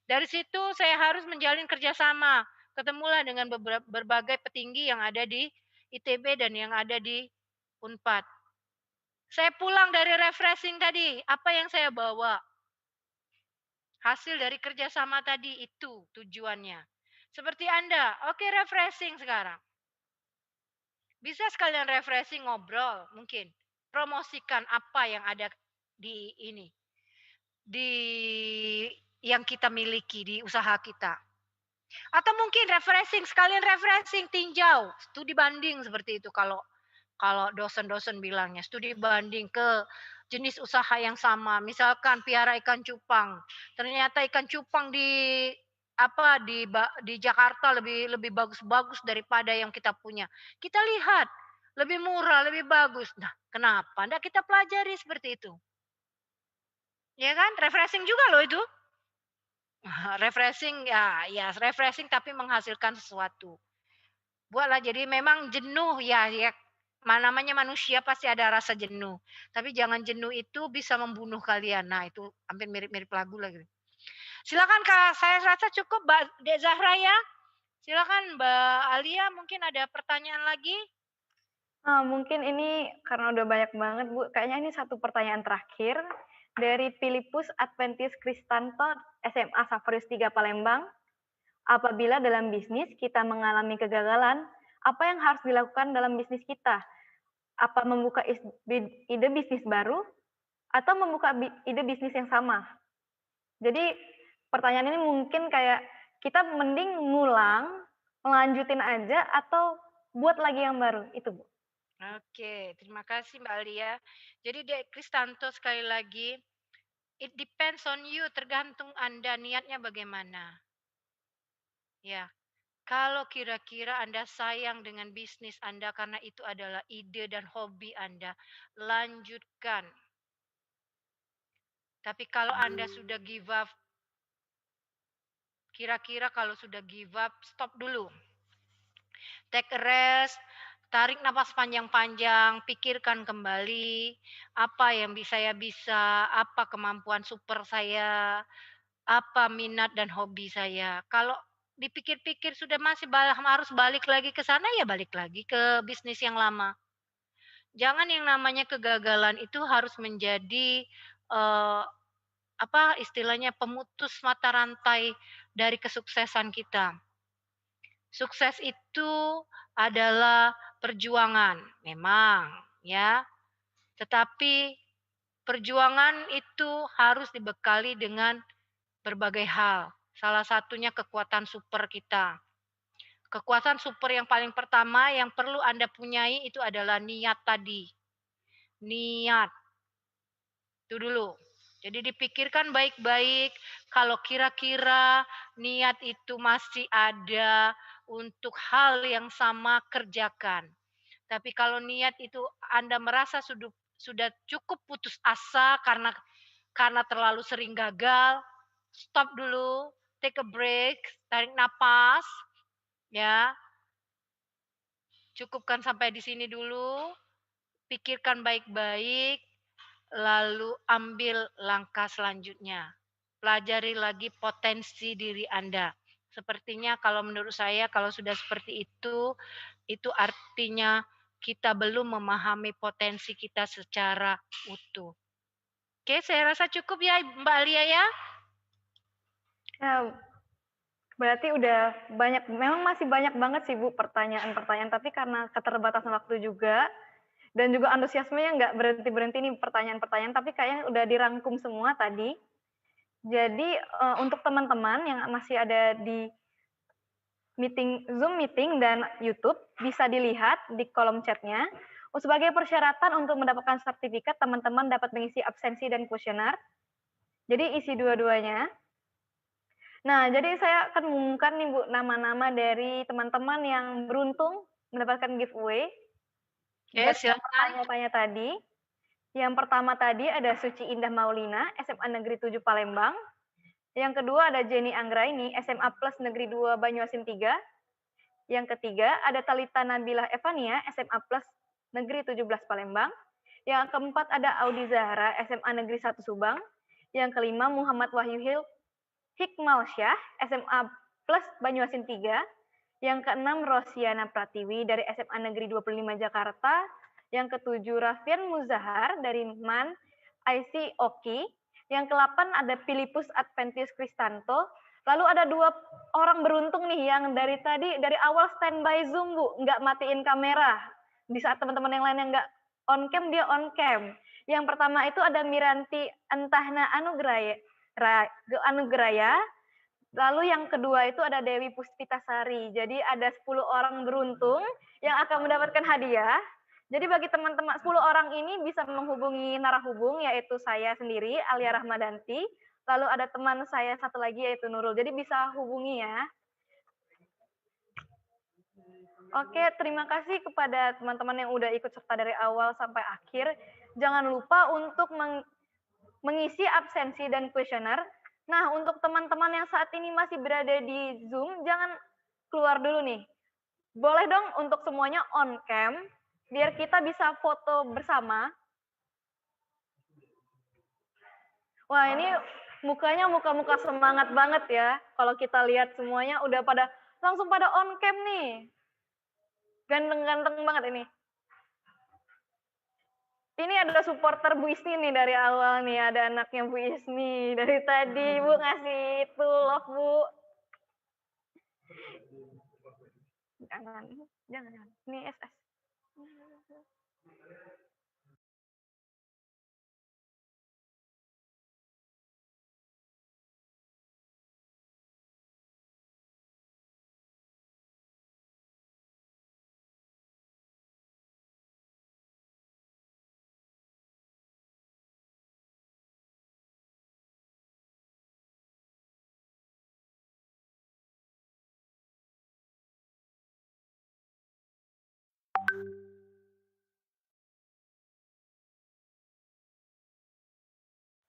[SPEAKER 3] Dari situ saya harus menjalin kerjasama. Ketemulah dengan berbagai petinggi yang ada di ITB dan yang ada di Unpad. Saya pulang dari refreshing tadi, apa yang saya bawa? Hasil dari kerjasama tadi itu tujuannya. Seperti Anda, oke refreshing sekarang. Bisa sekalian refreshing ngobrol mungkin. Promosikan apa yang ada di ini. Di yang kita miliki di usaha kita. Atau mungkin sekalian refreshing tinjau, studi banding seperti itu kalau kalau dosen-dosen bilangnya, studi banding ke jenis usaha yang sama. Misalkan piara ikan cupang. Ternyata ikan cupang di Jakarta lebih bagus-bagus daripada yang kita punya. Kita lihat lebih murah, lebih bagus. Nah, kenapa? Nggak kita pelajari seperti itu. Ya kan? Refreshing juga loh itu. Refreshing tapi menghasilkan sesuatu. Buatlah jadi memang jenuh ya namanya manusia pasti ada rasa jenuh. Tapi jangan jenuh itu bisa membunuh kalian. Nah, itu hampir mirip-mirip lagu lagi. Silakan Kak, saya rasa cukup Mbak Dek Zahra ya. Silakan Mbak Alia mungkin ada pertanyaan lagi?
[SPEAKER 2] Mungkin ini karena udah banyak banget Bu, kayaknya ini satu pertanyaan terakhir dari Filipus Adventis Kristanto SMA Saverius 3 Palembang. Apabila dalam bisnis kita mengalami kegagalan, apa yang harus dilakukan dalam bisnis kita? Apa membuka ide bisnis baru atau membuka ide bisnis yang sama? Jadi pertanyaan ini mungkin kayak kita mending ngulang, melanjutin aja atau buat lagi yang baru, itu Bu.
[SPEAKER 3] Oke, terima kasih Mbak Alia. Jadi Dek Kristanto sekali lagi, it depends on you, tergantung Anda niatnya bagaimana. Ya, kalau kira-kira Anda sayang dengan bisnis Anda karena itu adalah ide dan hobi Anda, lanjutkan. Tapi kalau Anda sudah give up, kira-kira kalau sudah give up, stop dulu. Take a rest, tarik napas panjang-panjang, pikirkan kembali apa yang saya bisa, apa kemampuan super saya, apa minat dan hobi saya. Kalau dipikir-pikir sudah masih harus balik lagi ke sana, ya balik lagi ke bisnis yang lama. Jangan yang namanya kegagalan itu harus menjadi apa istilahnya pemutus mata rantai dari kesuksesan kita. Sukses itu adalah perjuangan, memang ya. Tetapi perjuangan itu harus dibekali dengan berbagai hal. Salah satunya kekuatan super kita. Kekuatan super yang paling pertama yang perlu Anda punyai itu adalah niat tadi. Niat. Itu dulu. Jadi dipikirkan baik-baik kalau kira-kira niat itu masih ada untuk hal yang sama kerjakan. Tapi kalau niat itu Anda merasa sudah cukup putus asa karena terlalu sering gagal, stop dulu, take a break, tarik napas, ya. Cukupkan sampai di sini dulu, pikirkan baik-baik, lalu ambil langkah selanjutnya. Pelajari lagi potensi diri Anda. Sepertinya kalau menurut saya kalau sudah seperti itu artinya kita belum memahami potensi kita secara utuh. Oke, saya rasa cukup ya Mbak Alia ya.
[SPEAKER 2] Nah, berarti udah banyak, memang masih banyak banget sih Bu pertanyaan-pertanyaan, tapi karena keterbatasan waktu juga, dan juga antusiasmenya nggak berhenti-berhenti nih pertanyaan-pertanyaan, tapi kayaknya udah dirangkum semua tadi. Jadi untuk teman-teman yang masih ada di Zoom meeting dan YouTube, bisa dilihat di kolom chatnya. Sebagai persyaratan untuk mendapatkan sertifikat, teman-teman dapat mengisi absensi dan kuesioner. Jadi isi dua-duanya. Nah, jadi saya akan mengumumkan nih Bu, nama-nama dari teman-teman yang beruntung mendapatkan giveaway.
[SPEAKER 3] Oke, silakan.
[SPEAKER 2] Pertanyaan tadi. Yang pertama tadi ada Suci Indah Maulina, SMA Negeri 7 Palembang. Yang kedua ada Jenny Anggraini, SMA Plus Negeri 2 Banyuasin 3. Yang ketiga ada Talita Nabilah Evania, SMA Plus Negeri 17 Palembang. Yang keempat ada Audi Zahra, SMA Negeri 1 Subang. Yang kelima Muhammad Wahyu Hikmal Syah, SMA Plus Banyuasin 3. Yang keenam Rosiana Pratiwi dari SMA Negeri 25 Jakarta. Yang ketujuh Raffian Muzahar dari MAN IC Oki. Yang ke-8 ada Filipus Adventius Kristanto. Lalu ada 2 orang beruntung nih yang dari awal standby Zoom Bu, nggak matiin kamera. Di saat teman-teman yang lain yang nggak on cam, dia on cam. Yang pertama itu ada Miranti Entahna Anugraya. Lalu yang kedua itu ada Dewi Puspitasari. Jadi ada 10 orang beruntung yang akan mendapatkan hadiah. Jadi bagi teman-teman 10 orang ini bisa menghubungi narahubung, yaitu saya sendiri, Alia Rahmadanti. Lalu ada teman saya satu lagi yaitu Nurul. Jadi bisa hubungi ya. Oke, terima kasih kepada teman-teman yang udah ikut serta dari awal sampai akhir. Jangan lupa untuk mengisi absensi dan kuesioner. Nah, untuk teman-teman yang saat ini masih berada di Zoom, jangan keluar dulu nih. Boleh dong untuk semuanya on cam, biar kita bisa foto bersama. Wah, ini mukanya muka-muka semangat banget ya. Kalau kita lihat semuanya udah langsung pada on cam nih. Ganteng-ganteng banget ini. Ini ada supporter Bu Isni nih dari awal nih. Ada anaknya Bu Isni. Dari tadi Bu ngasih itu love Bu. Jangan. Ini SS.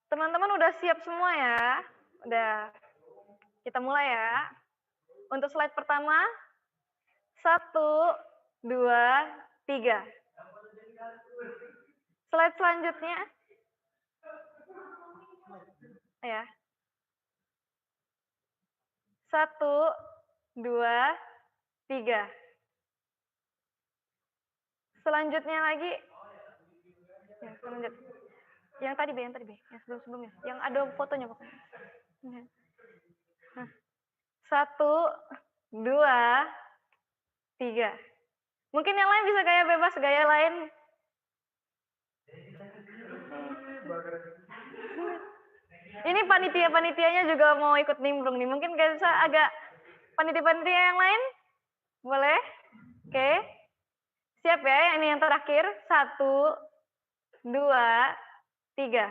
[SPEAKER 2] Teman-teman udah siap semua ya? Udah. Kita mulai ya. Untuk slide pertama, 1, 2, 3. Slide selanjutnya. Ya. 1, 2, 3. Selanjutnya lagi. Ya, selanjutnya. Yang tadi B, yang sebelum-sebelumnya. Yang ada fotonya pokoknya. 1, 2, 3. Mungkin yang lain bisa gaya bebas, gaya lain. Ini panitia-panitianya juga mau ikut nimbrung nih. Mungkin bisa agak panitia-panitia yang lain? Boleh? Oke. Siap ya, ini yang terakhir. 1, 2, 3.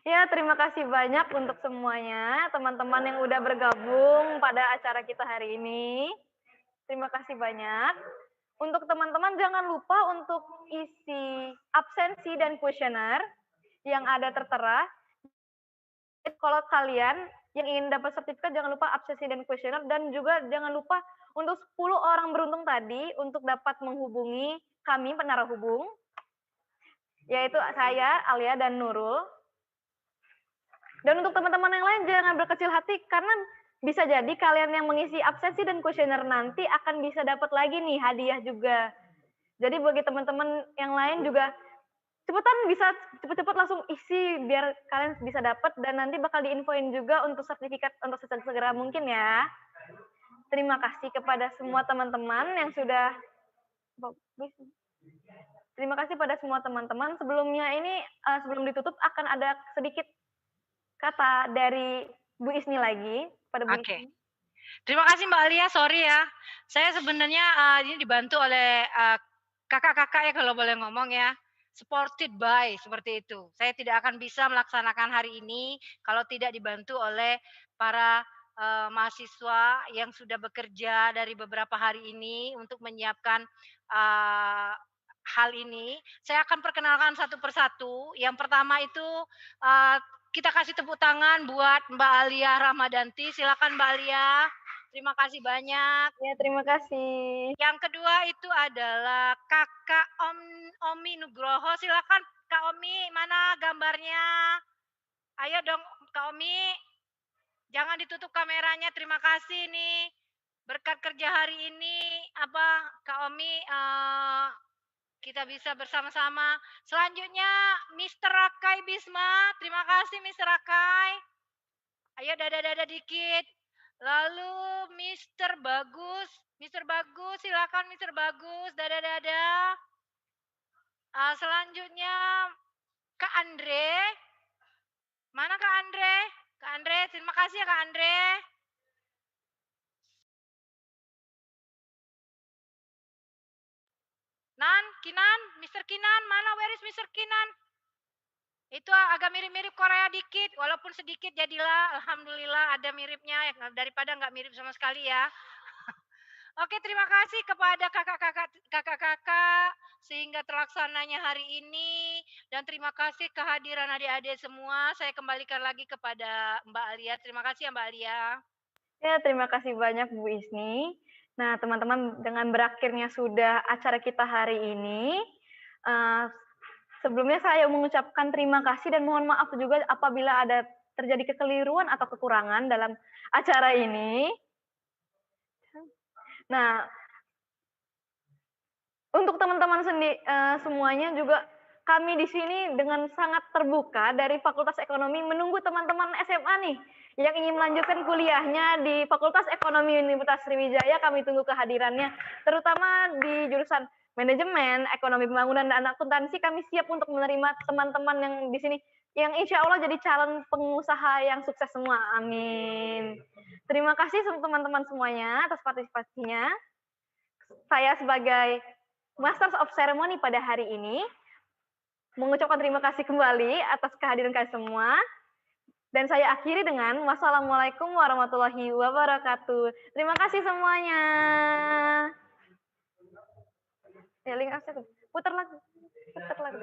[SPEAKER 2] Ya, terima kasih banyak untuk semuanya, teman-teman yang udah bergabung pada acara kita hari ini. Terima kasih banyak. Untuk teman-teman jangan lupa untuk isi absensi dan kuesioner yang ada tertera Kalau kalian yang ingin dapat sertifikat jangan lupa absensi dan kuesioner, dan juga jangan lupa untuk 10 orang beruntung tadi untuk dapat menghubungi kami penara hubung, yaitu saya, Alia, dan Nurul. Dan untuk teman-teman yang lain jangan berkecil hati, karena bisa jadi kalian yang mengisi absensi dan kuesioner nanti akan bisa dapat lagi nih hadiah juga. Jadi bagi teman-teman yang lain juga cepetan, bisa cepet-cepet langsung isi biar kalian bisa dapat, dan nanti bakal diinfoin juga untuk sertifikat untuk segera mungkin ya. Terima kasih kepada semua teman-teman yang sudah Terima kasih pada semua teman-teman. Sebelumnya ini sebelum ditutup akan ada sedikit kata dari Bu Isni lagi pada Bu
[SPEAKER 3] Oke.
[SPEAKER 2] Isni.
[SPEAKER 3] Terima kasih Mbak Alia, sorry ya. Saya sebenarnya ini dibantu oleh kakak-kakak ya kalau boleh ngomong ya. Supported by, seperti itu. Saya tidak akan bisa melaksanakan hari ini kalau tidak dibantu oleh para mahasiswa yang sudah bekerja dari beberapa hari ini untuk menyiapkan hal ini. Saya akan perkenalkan satu persatu. Yang pertama itu kita kasih tepuk tangan buat Mbak Alia Rahmadanti. Silakan Mbak Alia. Terima kasih banyak.
[SPEAKER 2] Ya, terima kasih.
[SPEAKER 3] Yang kedua itu adalah Kakak Omi Nugroho. Silakan Kak Omi, mana gambarnya? Ayo dong Kak Omi. Jangan ditutup kameranya. Terima kasih nih. Berkat kerja hari ini Kak Omi kita bisa bersama-sama. Selanjutnya Mr. Rakai Bisma. Terima kasih Mr. Rakai. Ayo dada-dada dikit. Lalu Mr. Bagus. Mr. Bagus, silakan Mr. Bagus. Dada-dada. Selanjutnya Kak Andre. Mana Kak Andre? Kak Andre, terima kasih ya Kak Andre. Kinan, Mr. Kinan, mana where is Mr. Kinan? Itu agak mirip-mirip Korea dikit, walaupun sedikit jadilah, alhamdulillah ada miripnya daripada nggak mirip sama sekali ya. Oke, terima kasih kepada kakak-kakak sehingga terlaksananya hari ini, dan terima kasih kehadiran adik-adik semua. Saya kembalikan lagi kepada Mbak Alia. Terima kasih ya Mbak Alia.
[SPEAKER 2] Ya, terima kasih banyak Bu Isni. Nah, teman-teman, dengan berakhirnya sudah acara kita hari ini, sebelumnya saya mengucapkan terima kasih dan mohon maaf juga apabila ada terjadi kekeliruan atau kekurangan dalam acara ini. Nah, untuk teman-teman semuanya juga kami di sini dengan sangat terbuka dari Fakultas Ekonomi menunggu teman-teman SMA nih yang ingin melanjutkan kuliahnya di Fakultas Ekonomi Universitas Sriwijaya. Kami tunggu kehadirannya, terutama di jurusan Manajemen, Ekonomi Pembangunan, dan Akuntansi. Kami siap untuk menerima teman-teman yang di sini yang insya Allah jadi calon pengusaha yang sukses semua. Amin. Terima kasih teman-teman semuanya atas partisipasinya. Saya sebagai Masters of Ceremony pada hari ini mengucapkan terima kasih kembali atas kehadiran kalian semua. Dan saya akhiri dengan wassalamualaikum warahmatullahi wabarakatuh. Terima kasih semuanya. Ya, link akses. Putar lagi. Putar lagi.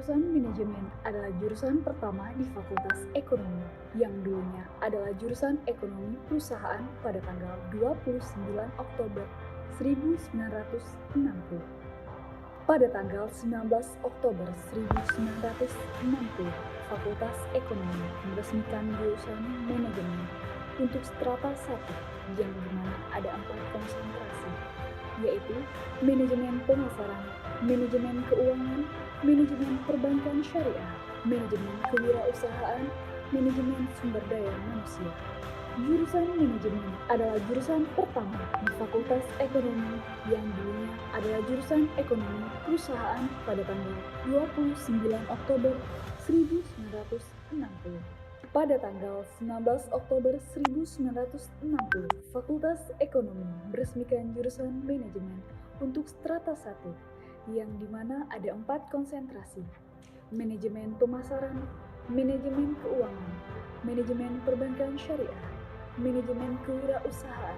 [SPEAKER 1] Jurusan manajemen adalah jurusan pertama di Fakultas Ekonomi yang dulunya adalah jurusan Ekonomi Perusahaan pada tanggal 29 Oktober 1960. Pada tanggal 19 Oktober 1960, Fakultas Ekonomi meresmikan jurusan manajemen untuk strata 1 yang dimana ada 4 konsentrasi, yaitu manajemen pemasaran, manajemen keuangan, manajemen perbankan syariah, manajemen kewirausahaan, manajemen sumber daya manusia. Jurusan manajemen adalah jurusan pertama di Fakultas Ekonomi yang dulunya adalah jurusan Ekonomi Perusahaan pada tanggal 29 Oktober 1960. Pada tanggal 19 Oktober 1960, Fakultas Ekonomi meresmikan jurusan manajemen untuk strata 1 yang dimana ada 4 konsentrasi, manajemen pemasaran, manajemen keuangan, manajemen perbankan syariah, manajemen kewirausahaan,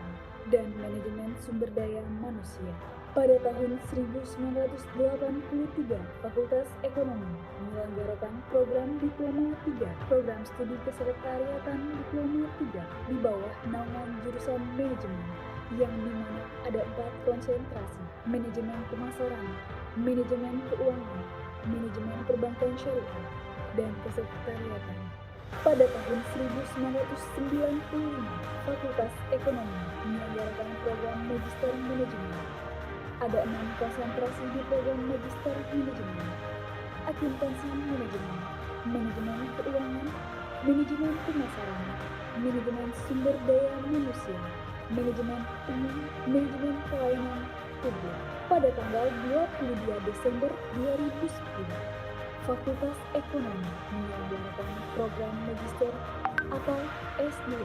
[SPEAKER 1] dan manajemen sumber daya manusia. Pada tahun 1983, Fakultas Ekonomi menyelenggarakan program Diploma 3, program studi kesekretariatan Diploma 3 di bawah naungan jurusan manajemen yang dimana ada 4 konsentrasi, manajemen pemasaran, manajemen keuangan, manajemen perbankan syariah, dan kesekretariatan. Pada tahun 1995, Fakultas Ekonomi menyelenggarakan program Magister Manajemen. Ada 6 konsentrasi di program Magister Manajemen: akuntansi manajemen, manajemen keuangan, manajemen pemasaran, manajemen sumber daya manusia, manajemen umum, manajemen pelayanan publik. Pada tanggal 22 Desember 2010, Fakultas Ekonomi menyelenggarakan program Magister atau S2,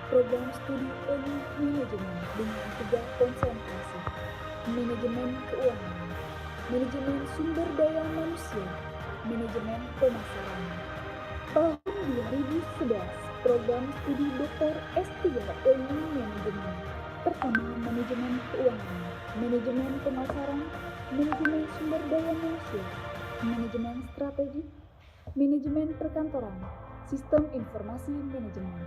[SPEAKER 1] program studi ilmu manajemen dengan 3 konsentrasi: manajemen keuangan, manajemen sumber daya manusia, manajemen pemasaran. Tahun 2011, program studi Dr. S3 ilmu manajemen. Pertama, manajemen keuangan, manajemen pemasaran, manajemen sumber daya manusia, manajemen strategi, manajemen perkantoran, sistem informasi manajemen,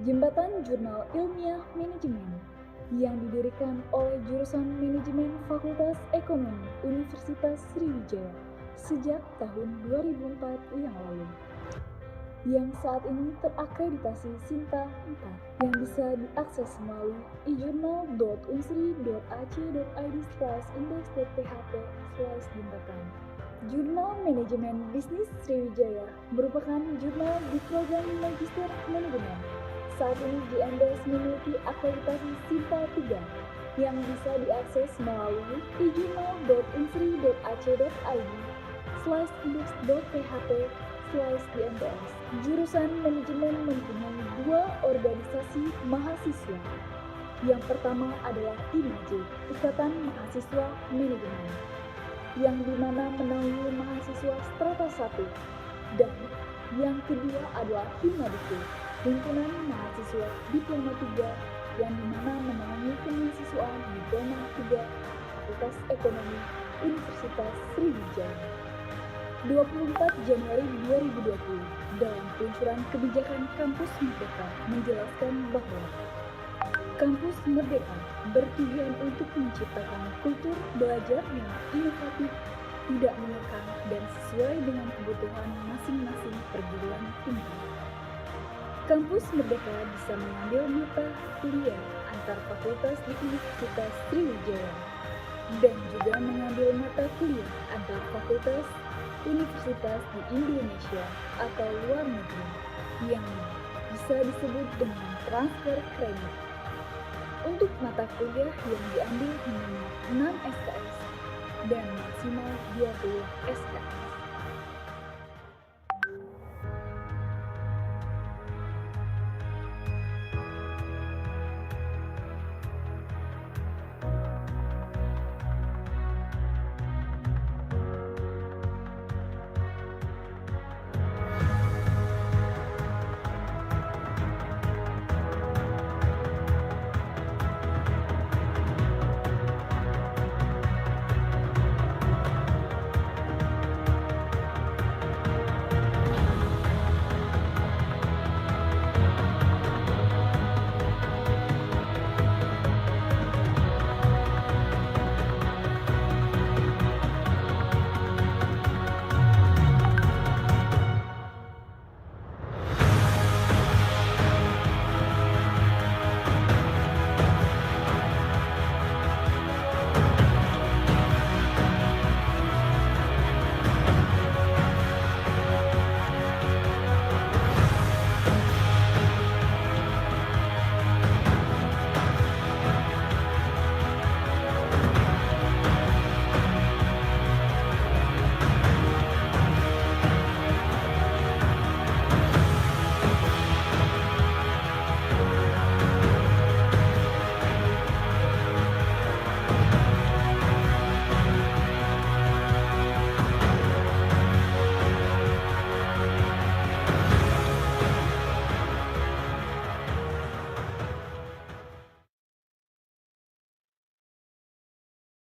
[SPEAKER 1] jembatan jurnal ilmiah manajemen yang didirikan oleh jurusan manajemen Fakultas Ekonomi Universitas Sriwijaya sejak tahun 2004 yang lalu, yang saat ini terakreditasi Sinta 4 yang bisa diakses melalui ijurnal.unsri.ac.id/index.php/jembatan. Jurnal Manajemen Bisnis Sriwijaya merupakan jurnal di program Magister Manajemen. Saat ini JMBS memiliki akreditasi Sinta 3 yang bisa diakses melalui ijurnal.unsri.ac.id/index.php/jmbs. Jurusan manajemen mempunyai 2 organisasi mahasiswa. Yang pertama adalah IMAJ, Ikatan Mahasiswa Manajemen, yang dimana menaungi mahasiswa strata 1, dan yang kedua adalah HIMADIKO, Himpunan Mahasiswa Diploma 3 yang dimana menaungi kemahasiswaan Diploma 3 Fakultas Ekonomi Universitas Sriwijaya. 24 Januari 2020, dalam peluncuran kebijakan Kampus Merdeka menjelaskan bahwa Kampus Merdeka bertujuan untuk menciptakan kultur belajar yang inovatif, tidak mengekang, dan sesuai dengan kebutuhan masing-masing perguruan tinggi. Kampus Merdeka bisa mengambil mata kuliah antar fakultas di Universitas Sriwijaya dan juga mengambil mata kuliah antar fakultas universitas di Indonesia atau luar negeri yang bisa disebut dengan transfer kredit. Untuk mata kuliah yang diambil minimal 6 SKS dan maksimal 20 SKS.